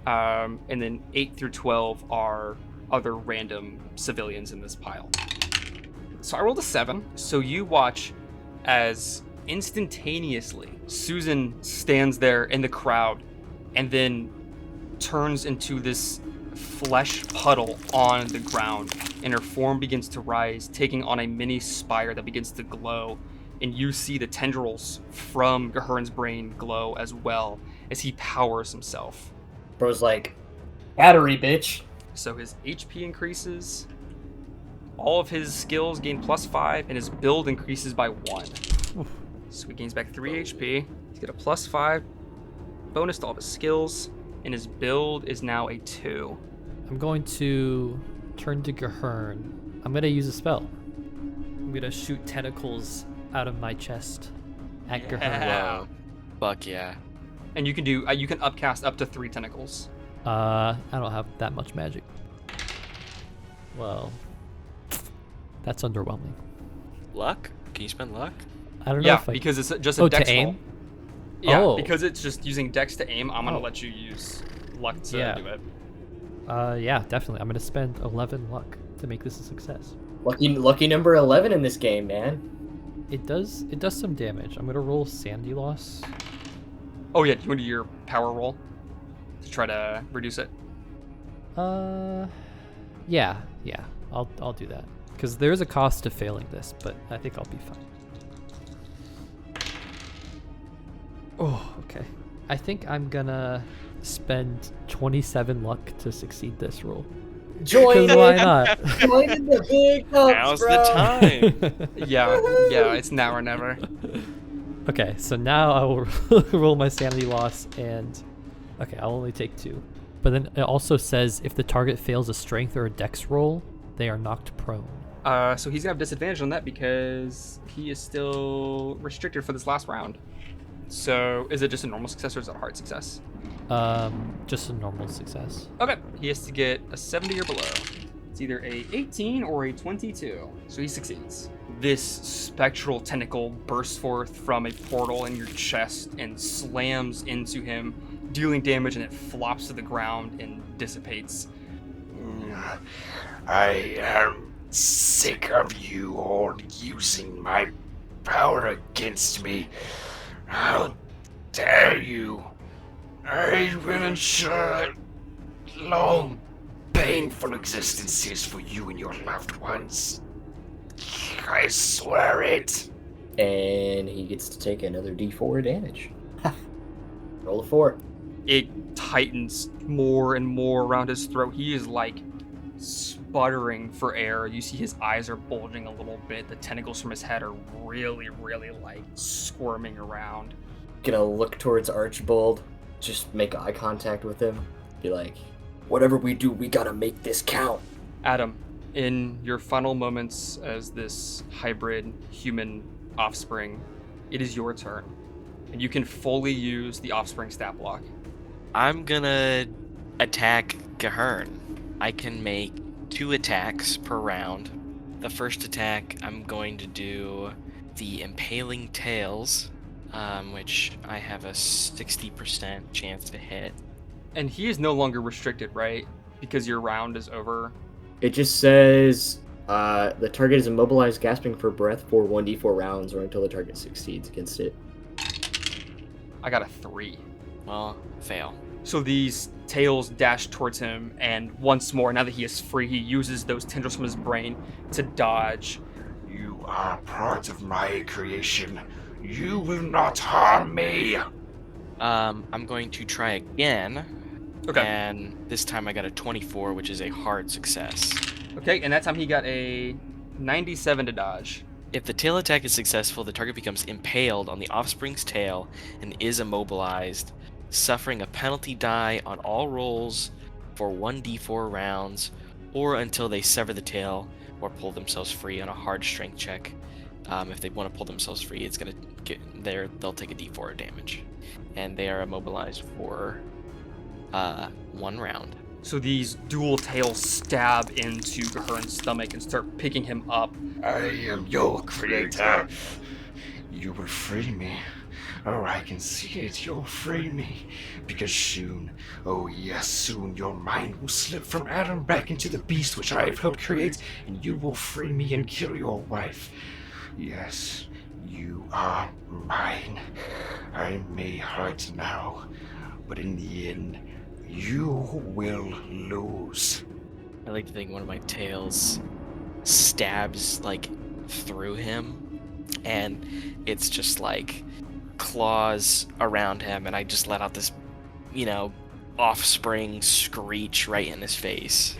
S1: and then 8 through 12 are other random civilians in this pile. So I rolled a 7. So you watch as instantaneously Susan stands there in the crowd and then turns into this flesh puddle on the ground, and her form begins to rise, taking on a mini spire that begins to glow. And you see the tendrils from Gahern's brain glow as well as he powers himself.
S2: Bro's like, battery, bitch.
S1: So his HP increases, all of his skills gain +5, and his build increases by 1. So he gains back 3 HP. He's got a +5 bonus to all of his skills, and his build is now a 2.
S3: I'm going to turn to Gahern. I'm going to use a spell. I'm going to shoot tentacles out of my chest at Gahern.
S1: Yeah.
S4: Whoa. Fuck yeah.
S1: And you can do you can upcast up to 3 tentacles.
S3: I don't have that much magic. Well, that's underwhelming.
S4: Luck? Can you spend luck?
S3: I don't know
S1: Yeah,
S3: if I...
S1: because it's just a
S3: to
S1: dex roll.
S3: aim?
S1: Yeah,
S3: Oh.
S1: because it's just using dex to aim, I'm gonna
S3: Oh.
S1: let you use luck to
S3: Yeah.
S1: do it.
S3: Yeah, definitely. I'm going to spend 11 luck to make this a success.
S2: Lucky number 11 in this game, man.
S3: It does some damage. I'm gonna roll sanity loss.
S1: Oh yeah, do you want to do your power roll to try to reduce it?
S3: Yeah. I'll do that because there is a cost to failing this, but I think I'll be fine. Oh, okay. I think I'm gonna spend 27 luck to succeed this roll.
S2: Join
S3: Because why not?
S2: Join in the big helps,
S4: Now's
S2: bro.
S4: the time.
S1: Yeah, it's now or never.
S3: Okay, so now I will roll my sanity loss, and okay, I'll only take 2. But then it also says if the target fails a strength or a dex roll, they are knocked prone.
S1: So he's gonna have disadvantage on that because he is still restricted for this last round. So is it just a normal success or is it a hard success?
S3: Just a normal success.
S1: Okay, he has to get a 70 or below. It's either a 18 or a 22. So he succeeds. This spectral tentacle bursts forth from a portal in your chest and slams into him, dealing damage, and it flops to the ground and dissipates.
S8: I am sick of you all using my power against me. How dare you? I will ensure long, painful existences for you and your loved ones. I swear it.
S2: And he gets to take another D4 damage. Roll a 4.
S1: It tightens more and more around his throat. He is like sputtering for air. You see his eyes are bulging a little bit. The tentacles from his head are really, really like squirming around.
S2: Gonna look towards Archibald, just make eye contact with him, be like, whatever we do, we gotta make this count.
S1: Adam, in your final moments as this hybrid human offspring, it is your turn. And you can fully use the offspring stat block.
S4: I'm gonna attack Gahern. I can make 2 attacks per round. The first attack, I'm going to do the Impaling Tails, which I have a 60% chance to hit.
S1: And he is no longer restricted, right? Because your round is over.
S2: It just says, the target is immobilized, gasping for breath for 1d4 rounds or until the target succeeds against it.
S1: I got a 3.
S4: Well, fail.
S1: So these tails dash towards him, and once more, now that he is free, he uses those tendrils from his brain to dodge.
S8: You are part of my creation. You will not harm me.
S4: I'm going to try again.
S1: Okay.
S4: And this time I got a 24, which is a hard success.
S1: Okay, and that time he got a 97 to dodge.
S4: If the tail attack is successful, the target becomes impaled on the offspring's tail and is immobilized, suffering a penalty die on all rolls for 1d4 rounds, or until they sever the tail or pull themselves free on a hard strength check. If they want to pull themselves free, it's gonna get there. They'll take a d4 damage, and they are immobilized for 1 round.
S1: So these dual tails stab into Gahern's stomach and start picking him up.
S8: I am your creator. You will free me. Oh, I can see it. You'll free me. Because soon, oh yes, soon your mind will slip from Adam back into the beast which I have helped create, and you will free me and kill your wife. Yes, you are mine. I may hurt now, but in the end, you will lose.
S4: I like to think one of my tails stabs like through him, and it's just like claws around him, and I just let out this, offspring screech right in his face.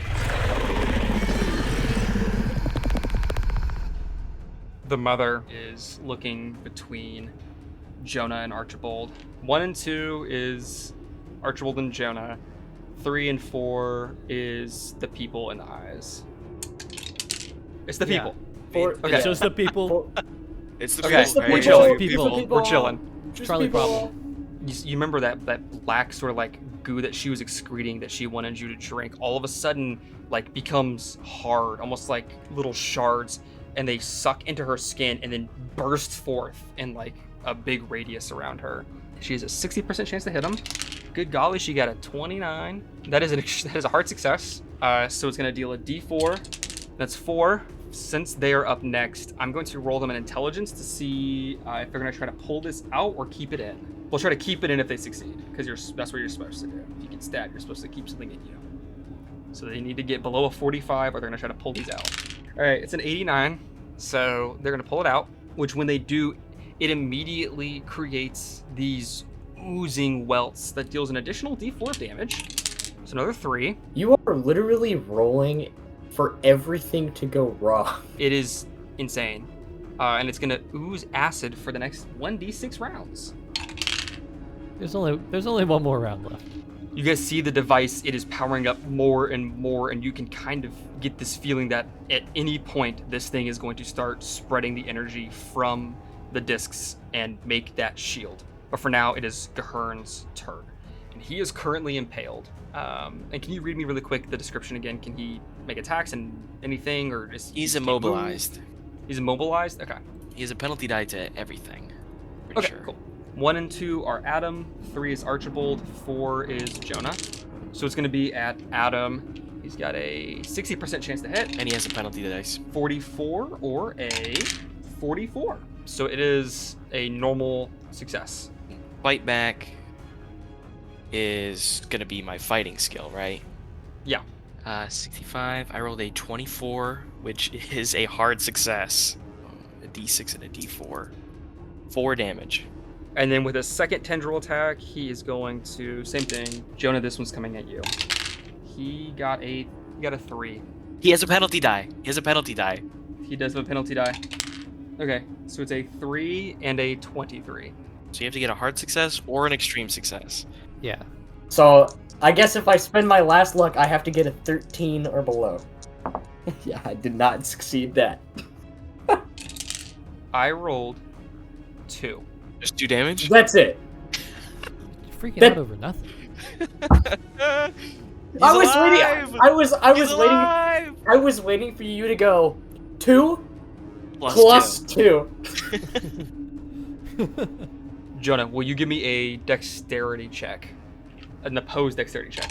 S1: The mother is looking between Jonah and Archibald. 1 and 2 is Archibald and Jonah. 3 and 4 is the people in the eyes. It's the people. Okay.
S3: It's just the people.
S4: It's the
S1: Okay,
S4: people.
S1: we're
S2: People,
S1: chilling.
S2: people.
S1: We're chilling.
S3: Charlie problem.
S1: You remember that black sort of like goo that she was excreting that she wanted you to drink? All of a sudden, like becomes hard, almost like little shards, and they suck into her skin and then burst forth in like a big radius around her. She has a 60% chance to hit him. Good golly, she got a 29. That is a hard success. So it's gonna deal a D4. That's 4, since they are up next, I'm going to roll them an intelligence to see if they're going to try to pull this out or keep it in. We'll try to keep it in if they succeed, because that's what you're supposed to do. If you get stabbed, you're supposed to keep something in you. So they need to get below a 45 or they're going to try to pull these out. All right, it's an 89, so they're going to pull it out, which when they do, it immediately creates these oozing welts that deals an additional d4 of damage. So another 3.
S2: You are literally rolling for everything to go wrong.
S1: It is insane. And it's going to ooze acid for the next 1d6 rounds.
S3: There's only one more round left.
S1: You guys see the device, it is powering up more and more, and you can kind of get this feeling that at any point this thing is going to start spreading the energy from the discs and make that shield. But for now, it is Gahern's turn. And he is currently impaled. And can you read me really quick the description again? Can he make attacks and anything, or is
S4: He's immobilized.
S1: He's immobilized? Okay.
S4: He has a penalty die to everything. Pretty
S1: Okay,
S4: sure.
S1: cool. 1 and 2 are Adam, 3 is Archibald, 4 is Jonah. So it's going to be at Adam. He's got a 60% chance to hit,
S4: And he has a penalty dice.
S1: 44 or a 44. So it is a normal success.
S4: Fight back is gonna be my fighting skill, right?
S1: Yeah.
S4: 65. I rolled a 24, which is a hard success. A d6 and a d4. 4 damage.
S1: And then with a second tendril attack, he is going to, same thing. Jonah, this one's coming at you. He got a 3.
S4: He has a penalty die. He has a penalty die.
S1: He does have a penalty die. Okay, so it's a 3 and a 23.
S4: So you have to get a hard success or an extreme success.
S3: Yeah.
S2: So, I guess if I spend my last luck, I have to get a 13 or below. Yeah, I did not succeed that.
S1: I rolled 2.
S4: Just 2 damage?
S2: That's it.
S3: You're freaking
S2: That-
S3: out over nothing.
S2: I was
S4: alive!
S2: waiting. I was
S4: He's
S2: waiting.
S4: alive!
S2: I was waiting for you to go 2
S4: Plus
S2: plus 2.
S1: Jonah, will you give me a dexterity check? An opposed dexterity check.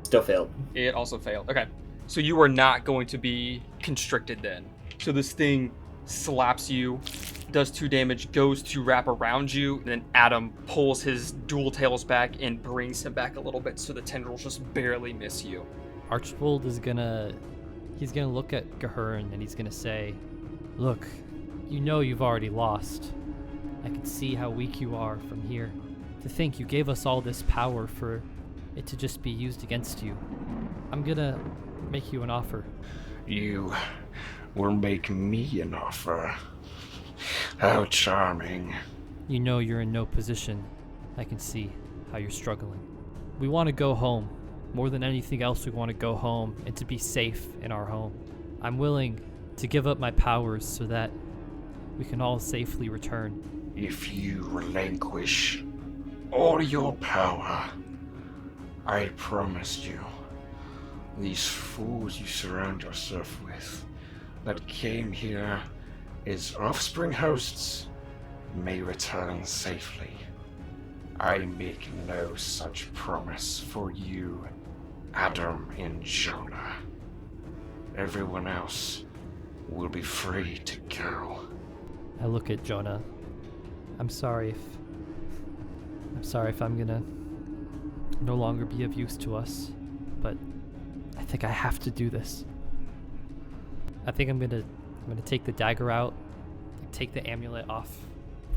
S2: Still failed.
S1: It also failed. Okay. So you are not going to be constricted then. So this thing slaps you, does 2 damage, goes to wrap around you, and then Adam pulls his dual tails back and brings him back a little bit so the tendrils just barely miss you.
S3: Archibald is gonna look at Gahern and he's gonna say, "Look, you know you've already lost. I can see how weak you are from here. To think you gave us all this power for it to just be used against you. I'm gonna make you an offer."
S8: You will make me an offer. How charming.
S3: You know you're in no position. I can see how you're struggling. We want to go home. More than anything else, we want to go home and to be safe in our home. I'm willing to give up my powers so that we can all safely return.
S8: If you relinquish all your power, I promise you, these fools you surround yourself with that came here as offspring hosts may return safely. I make no such promise for you, Adam and Jonah. Everyone else will be free to go.
S3: I look at Jonah. I'm sorry if I'm gonna no longer be of use to us, but I think I have to do this. I think I'm gonna take the dagger out, take the amulet off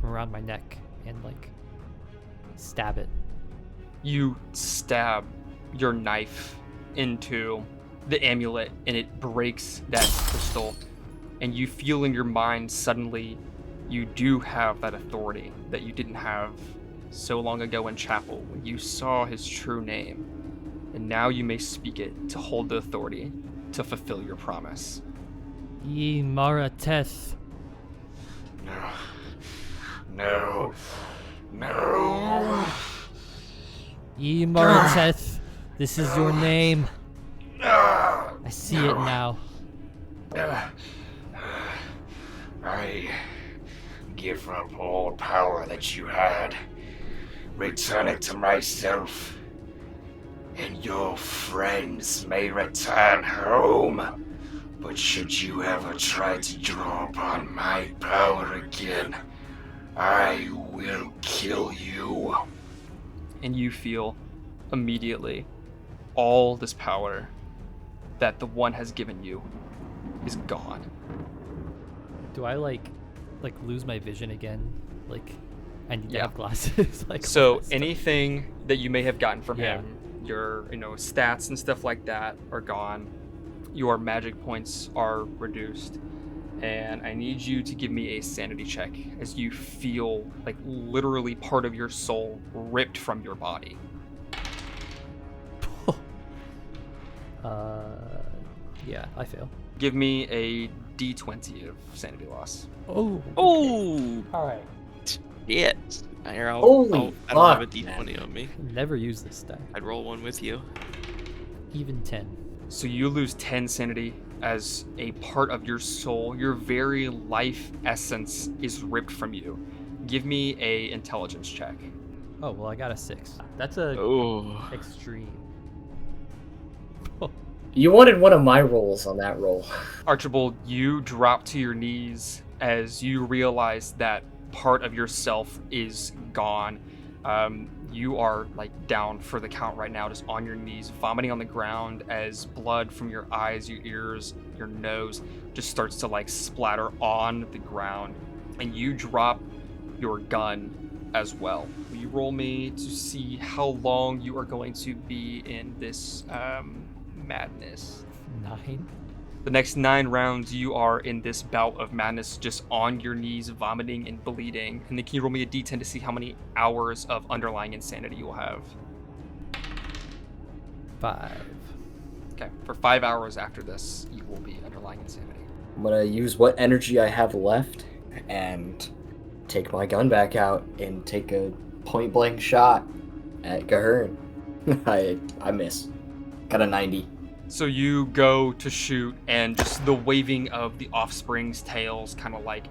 S3: from around my neck, and stab it.
S1: You stab your knife into the amulet and it breaks that crystal, and you feel in your mind suddenly you do have that authority that you didn't have so long ago in chapel when you saw his true name, and now you may speak it to hold the authority to fulfill your promise.
S3: Ye Marateth.
S8: No. No. No.
S3: Ye Marateth. This is your name. I see it now.
S8: I give up all power that you had. Return it to myself, and your friends may return home. But should you ever try to draw upon my power again, I will kill you.
S1: And you feel immediately all this power that the one has given you is gone.
S3: Do I like lose my vision again? Like, I need to
S1: Yeah.
S3: have glasses. Like,
S1: So
S3: all that stuff.
S1: anything that you may have gotten from
S3: Yeah.
S1: him, your stats and stuff like that are gone. Your magic points are reduced. And I need you to give me a sanity check as you feel like literally part of your soul ripped from your body.
S3: Yeah, I fail.
S1: Give me a d20 of sanity loss.
S3: Oh.
S4: Oh,
S3: All right.
S4: shit. Here,
S2: Holy
S4: I don't have a
S2: fuck,
S4: d20 on me.
S3: Never use this stack.
S4: I'd roll one with you.
S3: Even 10.
S1: So you lose 10 sanity as a part of your soul, your very life essence is ripped from you. Give me a intelligence check.
S3: Oh well, I got a 6. That's a
S4: Oh,
S3: extreme.
S2: You wanted one of my rolls on that roll.
S1: Archibald, you drop to your knees as you realize that part of yourself is gone. You are like down for the count right now, just on your knees, vomiting on the ground as blood from your eyes, your ears, your nose just starts to like splatter on the ground. And you drop your gun as well. Will you roll me to see how long you are going to be in this madness?
S3: 9.
S1: The next 9 rounds, you are in this bout of madness, just on your knees, vomiting and bleeding. And then can you roll me a d10 to see how many hours of underlying insanity you will have?
S3: 5.
S1: Okay, for 5 hours after this, you will be underlying insanity.
S2: I'm gonna use what energy I have left and take my gun back out and take a point blank shot at Gahern. I miss. Got a 90.
S1: So you go to shoot, and just the waving of the offspring's tails kind of like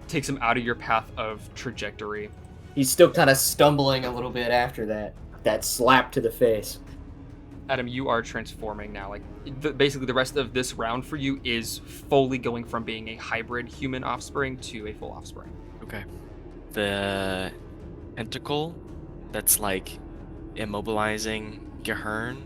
S1: takes him out of your path of trajectory.
S2: He's still kind of stumbling a little bit after that slap to the face.
S1: Adam, you are transforming now. Like, basically, the rest of this round for you is fully going from being a hybrid human offspring to a full offspring.
S4: okay. The tentacle that's like immobilizing Gahern,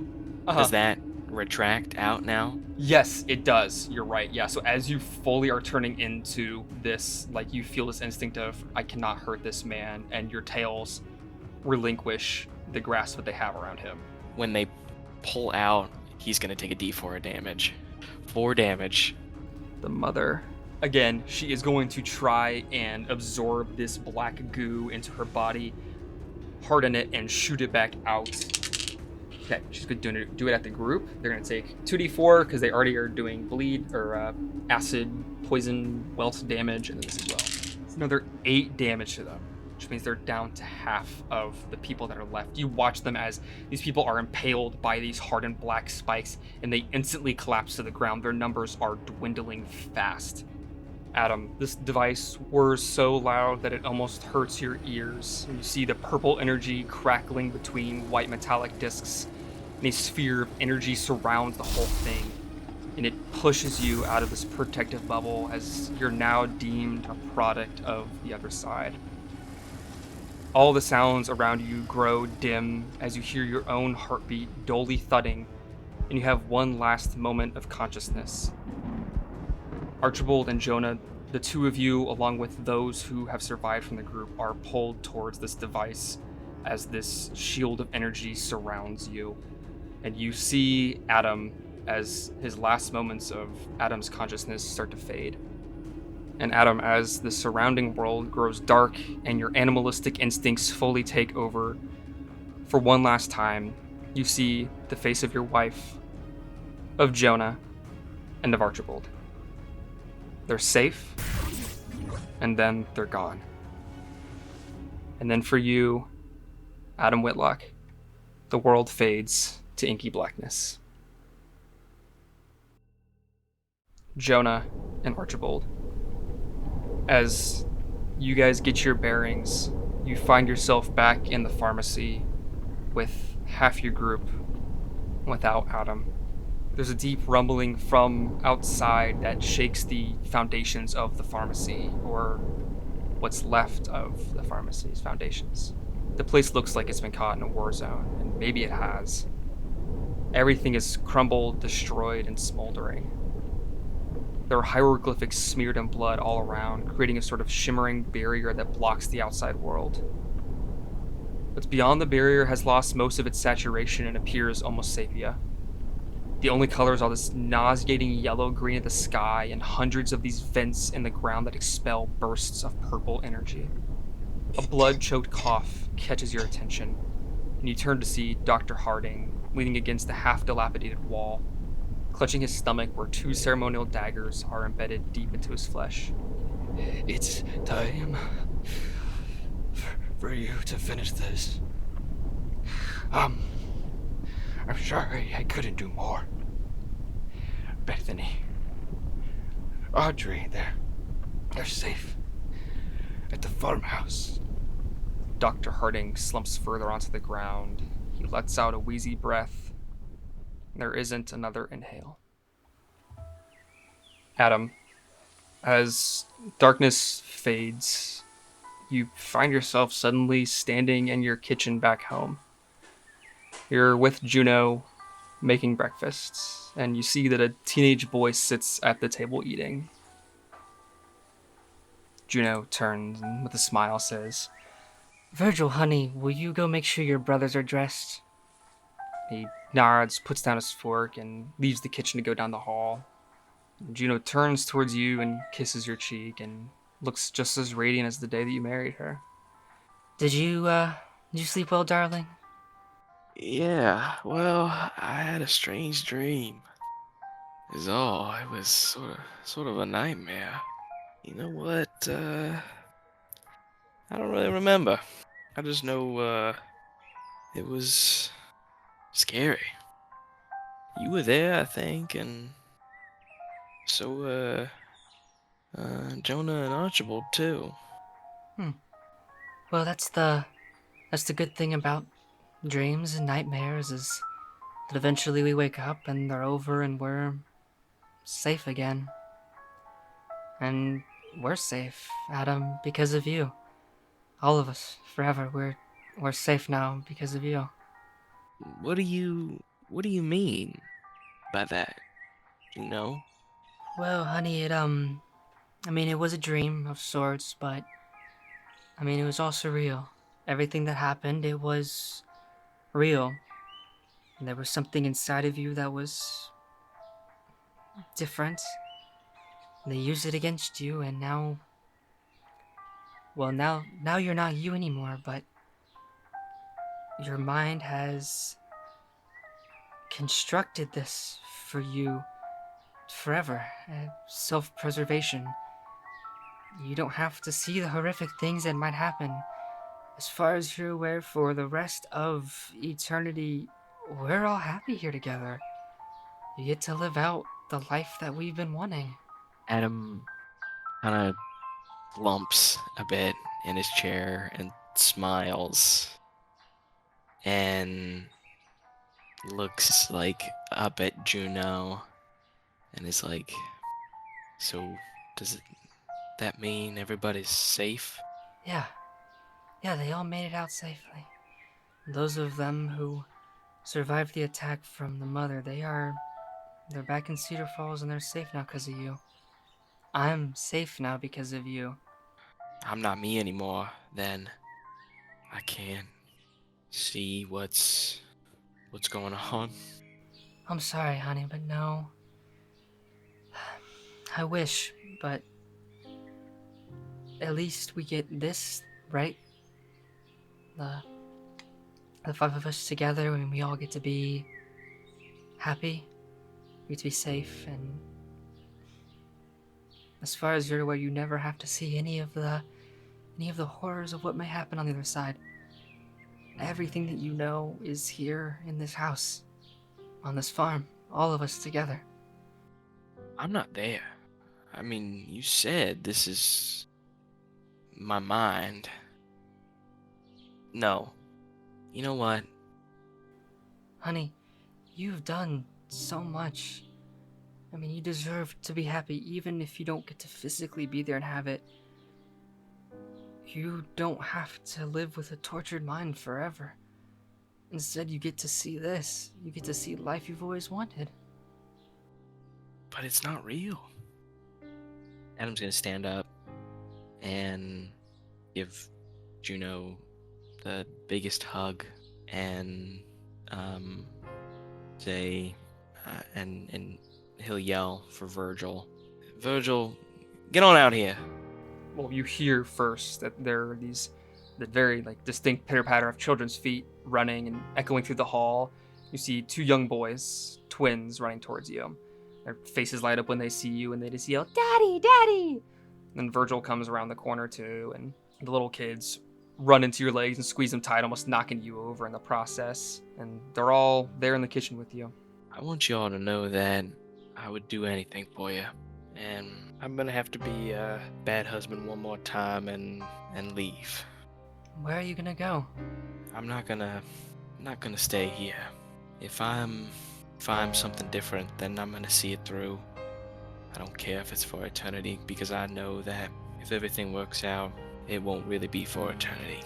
S4: does that retract out now?
S1: Yes, it does. You're right. Yeah. So as you fully are turning into this, like you feel this instinct of, I cannot hurt this man, and your tails relinquish the grasp that they have around him.
S4: When they pull out, he's gonna take a d4 of damage. 4 damage.
S1: The mother, again, she is going to try and absorb this black goo into her body, harden it, and shoot it back out. Okay, she's going to do it at the group. They're going to take 2d4 because they already are doing bleed or acid, poison, welt damage, and then this as well. It's another 8 damage to them, which means they're down to half of the people that are left. You watch them as these people are impaled by these hardened black spikes, and they instantly collapse to the ground. Their numbers are dwindling fast. Adam, this device whirs so loud that it almost hurts your ears. You see the purple energy crackling between white metallic discs, and a sphere of energy surrounds the whole thing, and it pushes you out of this protective bubble as you're now deemed a product of the other side. All the sounds around you grow dim as you hear your own heartbeat dully thudding, and you have one last moment of consciousness. Archibald and Jonah, the two of you, along with those who have survived from the group, are pulled towards this device as this shield of energy surrounds you. And you see Adam as his last moments of Adam's consciousness start to fade. And Adam, as the surrounding world grows dark and your animalistic instincts fully take over, for one last time, you see the face of your wife, of Jonah, and of Archibald. They're safe, and then they're gone. And then for you, Adam Whitlock, the world fades to inky blackness. Jonah and Archibald, as you guys get your bearings, you find yourself back in the pharmacy with half your group without Adam. There's a deep rumbling from outside that shakes the foundations of the pharmacy, or what's left of the pharmacy's foundations. The place looks like it's been caught in a war zone, and maybe it has. Everything is crumbled, destroyed, and smoldering. There are hieroglyphics smeared in blood all around, creating a sort of shimmering barrier that blocks the outside world. What's beyond the barrier has lost most of its saturation and appears almost sepia. The only colors are this nauseating yellow-green of the sky and hundreds of these vents in the ground that expel bursts of purple energy. A blood-choked cough catches your attention, and you turn to see Dr. Harding leaning against the half-dilapidated wall, clutching his stomach where 2 ceremonial daggers are embedded deep into his flesh.
S5: It's time for you to finish this. I'm sorry I couldn't do more. Bethany, Audrey, they're safe at the farmhouse.
S1: Dr. Harding slumps further onto the ground. He lets out a wheezy breath. There isn't another inhale. Adam, as darkness fades, you find yourself suddenly standing in your kitchen back home. You're with Juno, making breakfasts, and you see that a teenage boy sits at the table eating. Juno turns and with a smile says,
S7: Virgil, honey, will you go make sure your brothers are dressed?
S1: He nods, puts down his fork, and leaves the kitchen to go down the hall. Juno turns towards you and kisses your cheek and looks just as radiant as the day that you married her.
S7: Did you sleep well, darling?
S4: Yeah, well, I had a strange dream. Is all. It was sort of a nightmare. You know what? I don't really remember. I just know it was scary. You were there, I think, and so Jonah and Archibald too.
S7: Well, that's the good thing about dreams and nightmares is that eventually we wake up and they're over and we're safe again. And we're safe, Adam, because of you. All of us, forever. We're safe now because of you.
S4: What do you mean by that? You know?
S7: Well, honey, it was a dream of sorts, but it was also real. Everything that happened, it was real. And there was something inside of you that was different. They used it against you, and now you're not you anymore, but your mind has constructed this for you forever. Self-preservation. You don't have to see the horrific things that might happen. As far as you're aware, for the rest of eternity, we're all happy here together. You get to live out the life that we've been wanting.
S4: Adam kind of lumps a bit in his chair and smiles and looks like up at Juno and is like, so does that mean everybody's safe?
S7: Yeah, they all made it out safely. Those of them who survived the attack from the mother, they're back in Cedar Falls and they're safe now because of you. I'm safe now because of you.
S4: I'm not me anymore, then. I can't see what's going on.
S7: I'm sorry, honey, but no. I wish, but at least we get this, right? The 5 of us together and we all get to be happy. We get to be safe, and as far as you're aware, you never have to see any of the horrors of what may happen on the other side. Everything that you know is here in this house, on this farm, all of us together.
S4: I'm not there. I mean, you said this is my mind. No. You know what?
S7: Honey, you've done so much. I mean, you deserve to be happy even if you don't get to physically be there and have it. You don't have to live with a tortured mind forever. Instead, you get to see this. You get to see life you've always wanted.
S4: But it's not real. Adam's gonna stand up and give Juno the biggest hug and say, and he'll yell for Virgil. Virgil, get on out here.
S1: Well, you hear first that there are the very distinct pitter patter of children's feet running and echoing through the hall. You see two young boys, twins, running towards you. Their faces light up when they see you, and they just yell, "Daddy, Daddy!" Then Virgil comes around the corner too, and the little kids run into your legs and squeeze them tight, almost knocking you over in the process. And they're all there in the kitchen with you.
S4: I want you all to know that I would do anything for you, and I'm gonna have to be a bad husband one more time and leave.
S7: Where are you gonna go?
S4: I'm not gonna stay here. If I'm something different, then I'm gonna see it through. I don't care if it's for eternity, because I know that if everything works out, it won't really be for eternity.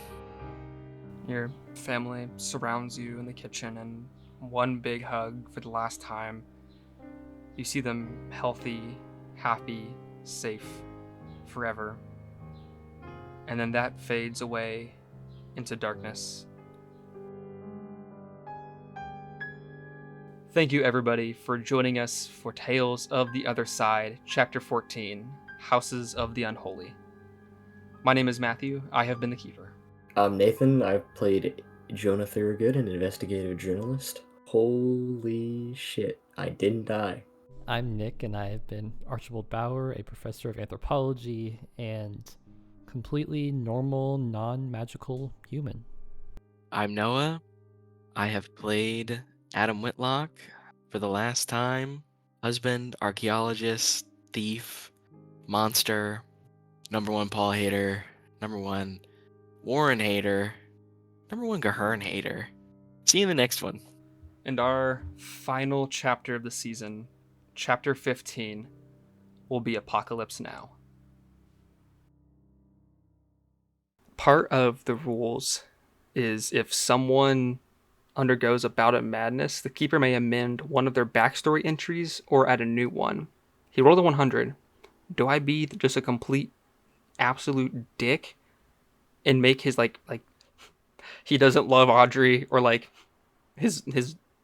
S1: Your family surrounds you in the kitchen, and one big hug for the last time. You see them healthy, happy, safe, forever. And then that fades away into darkness. Thank you, everybody, for joining us for Tales of the Other Side, Chapter 14, Houses of the Unholy. My name is Matthew. I have been the Keeper.
S2: I'm Nathan. I've played Jonah Thorogood, an investigative journalist. Holy shit, I didn't die.
S3: I'm Nick, and I have been Archibald Bauer, a professor of anthropology and completely normal, non-magical human.
S4: I'm Noah. I have played Adam Whitlock for the last time. Husband, archaeologist, thief, monster, number one Paul hater, number one Warren hater, number one Gahern hater. See you in the next one.
S1: And our final chapter of the season, Chapter 15, will be Apocalypse Now. Part of the rules is if someone undergoes a bout of madness, the Keeper may amend one of their backstory entries or add a new one. He rolled a 100. Do I be just a complete, absolute dick and make his he doesn't love Audrey, or his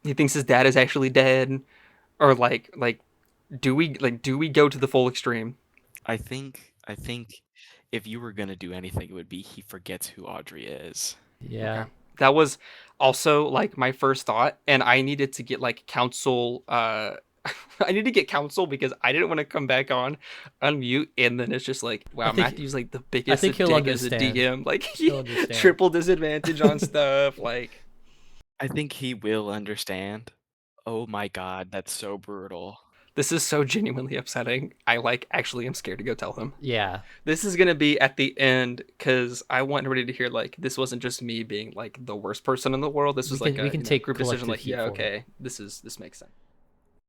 S1: he thinks his dad is actually dead, or do we go to the full extreme?
S4: I think if you were gonna do anything, it would be he forgets who Audrey is.
S3: Yeah.
S1: Okay. That was also my first thought, and I needed to get counsel. I need to get counsel because I didn't want to come back on unmute, and then it's just wow, Matthew's the biggest
S3: think he'll
S1: dick as a
S3: understand.
S1: DM.
S3: He'll understand.
S1: Triple disadvantage on stuff.
S4: I think he will understand. Oh my god, that's so brutal.
S1: This is so genuinely upsetting. I actually am scared to go tell him.
S3: Yeah.
S1: This is gonna be at the end because I want everybody to hear this wasn't just me being the worst person in the world. This was
S3: we can take
S1: group decision.
S3: collective heat
S1: Yeah,
S3: for it.
S1: okay, this makes sense.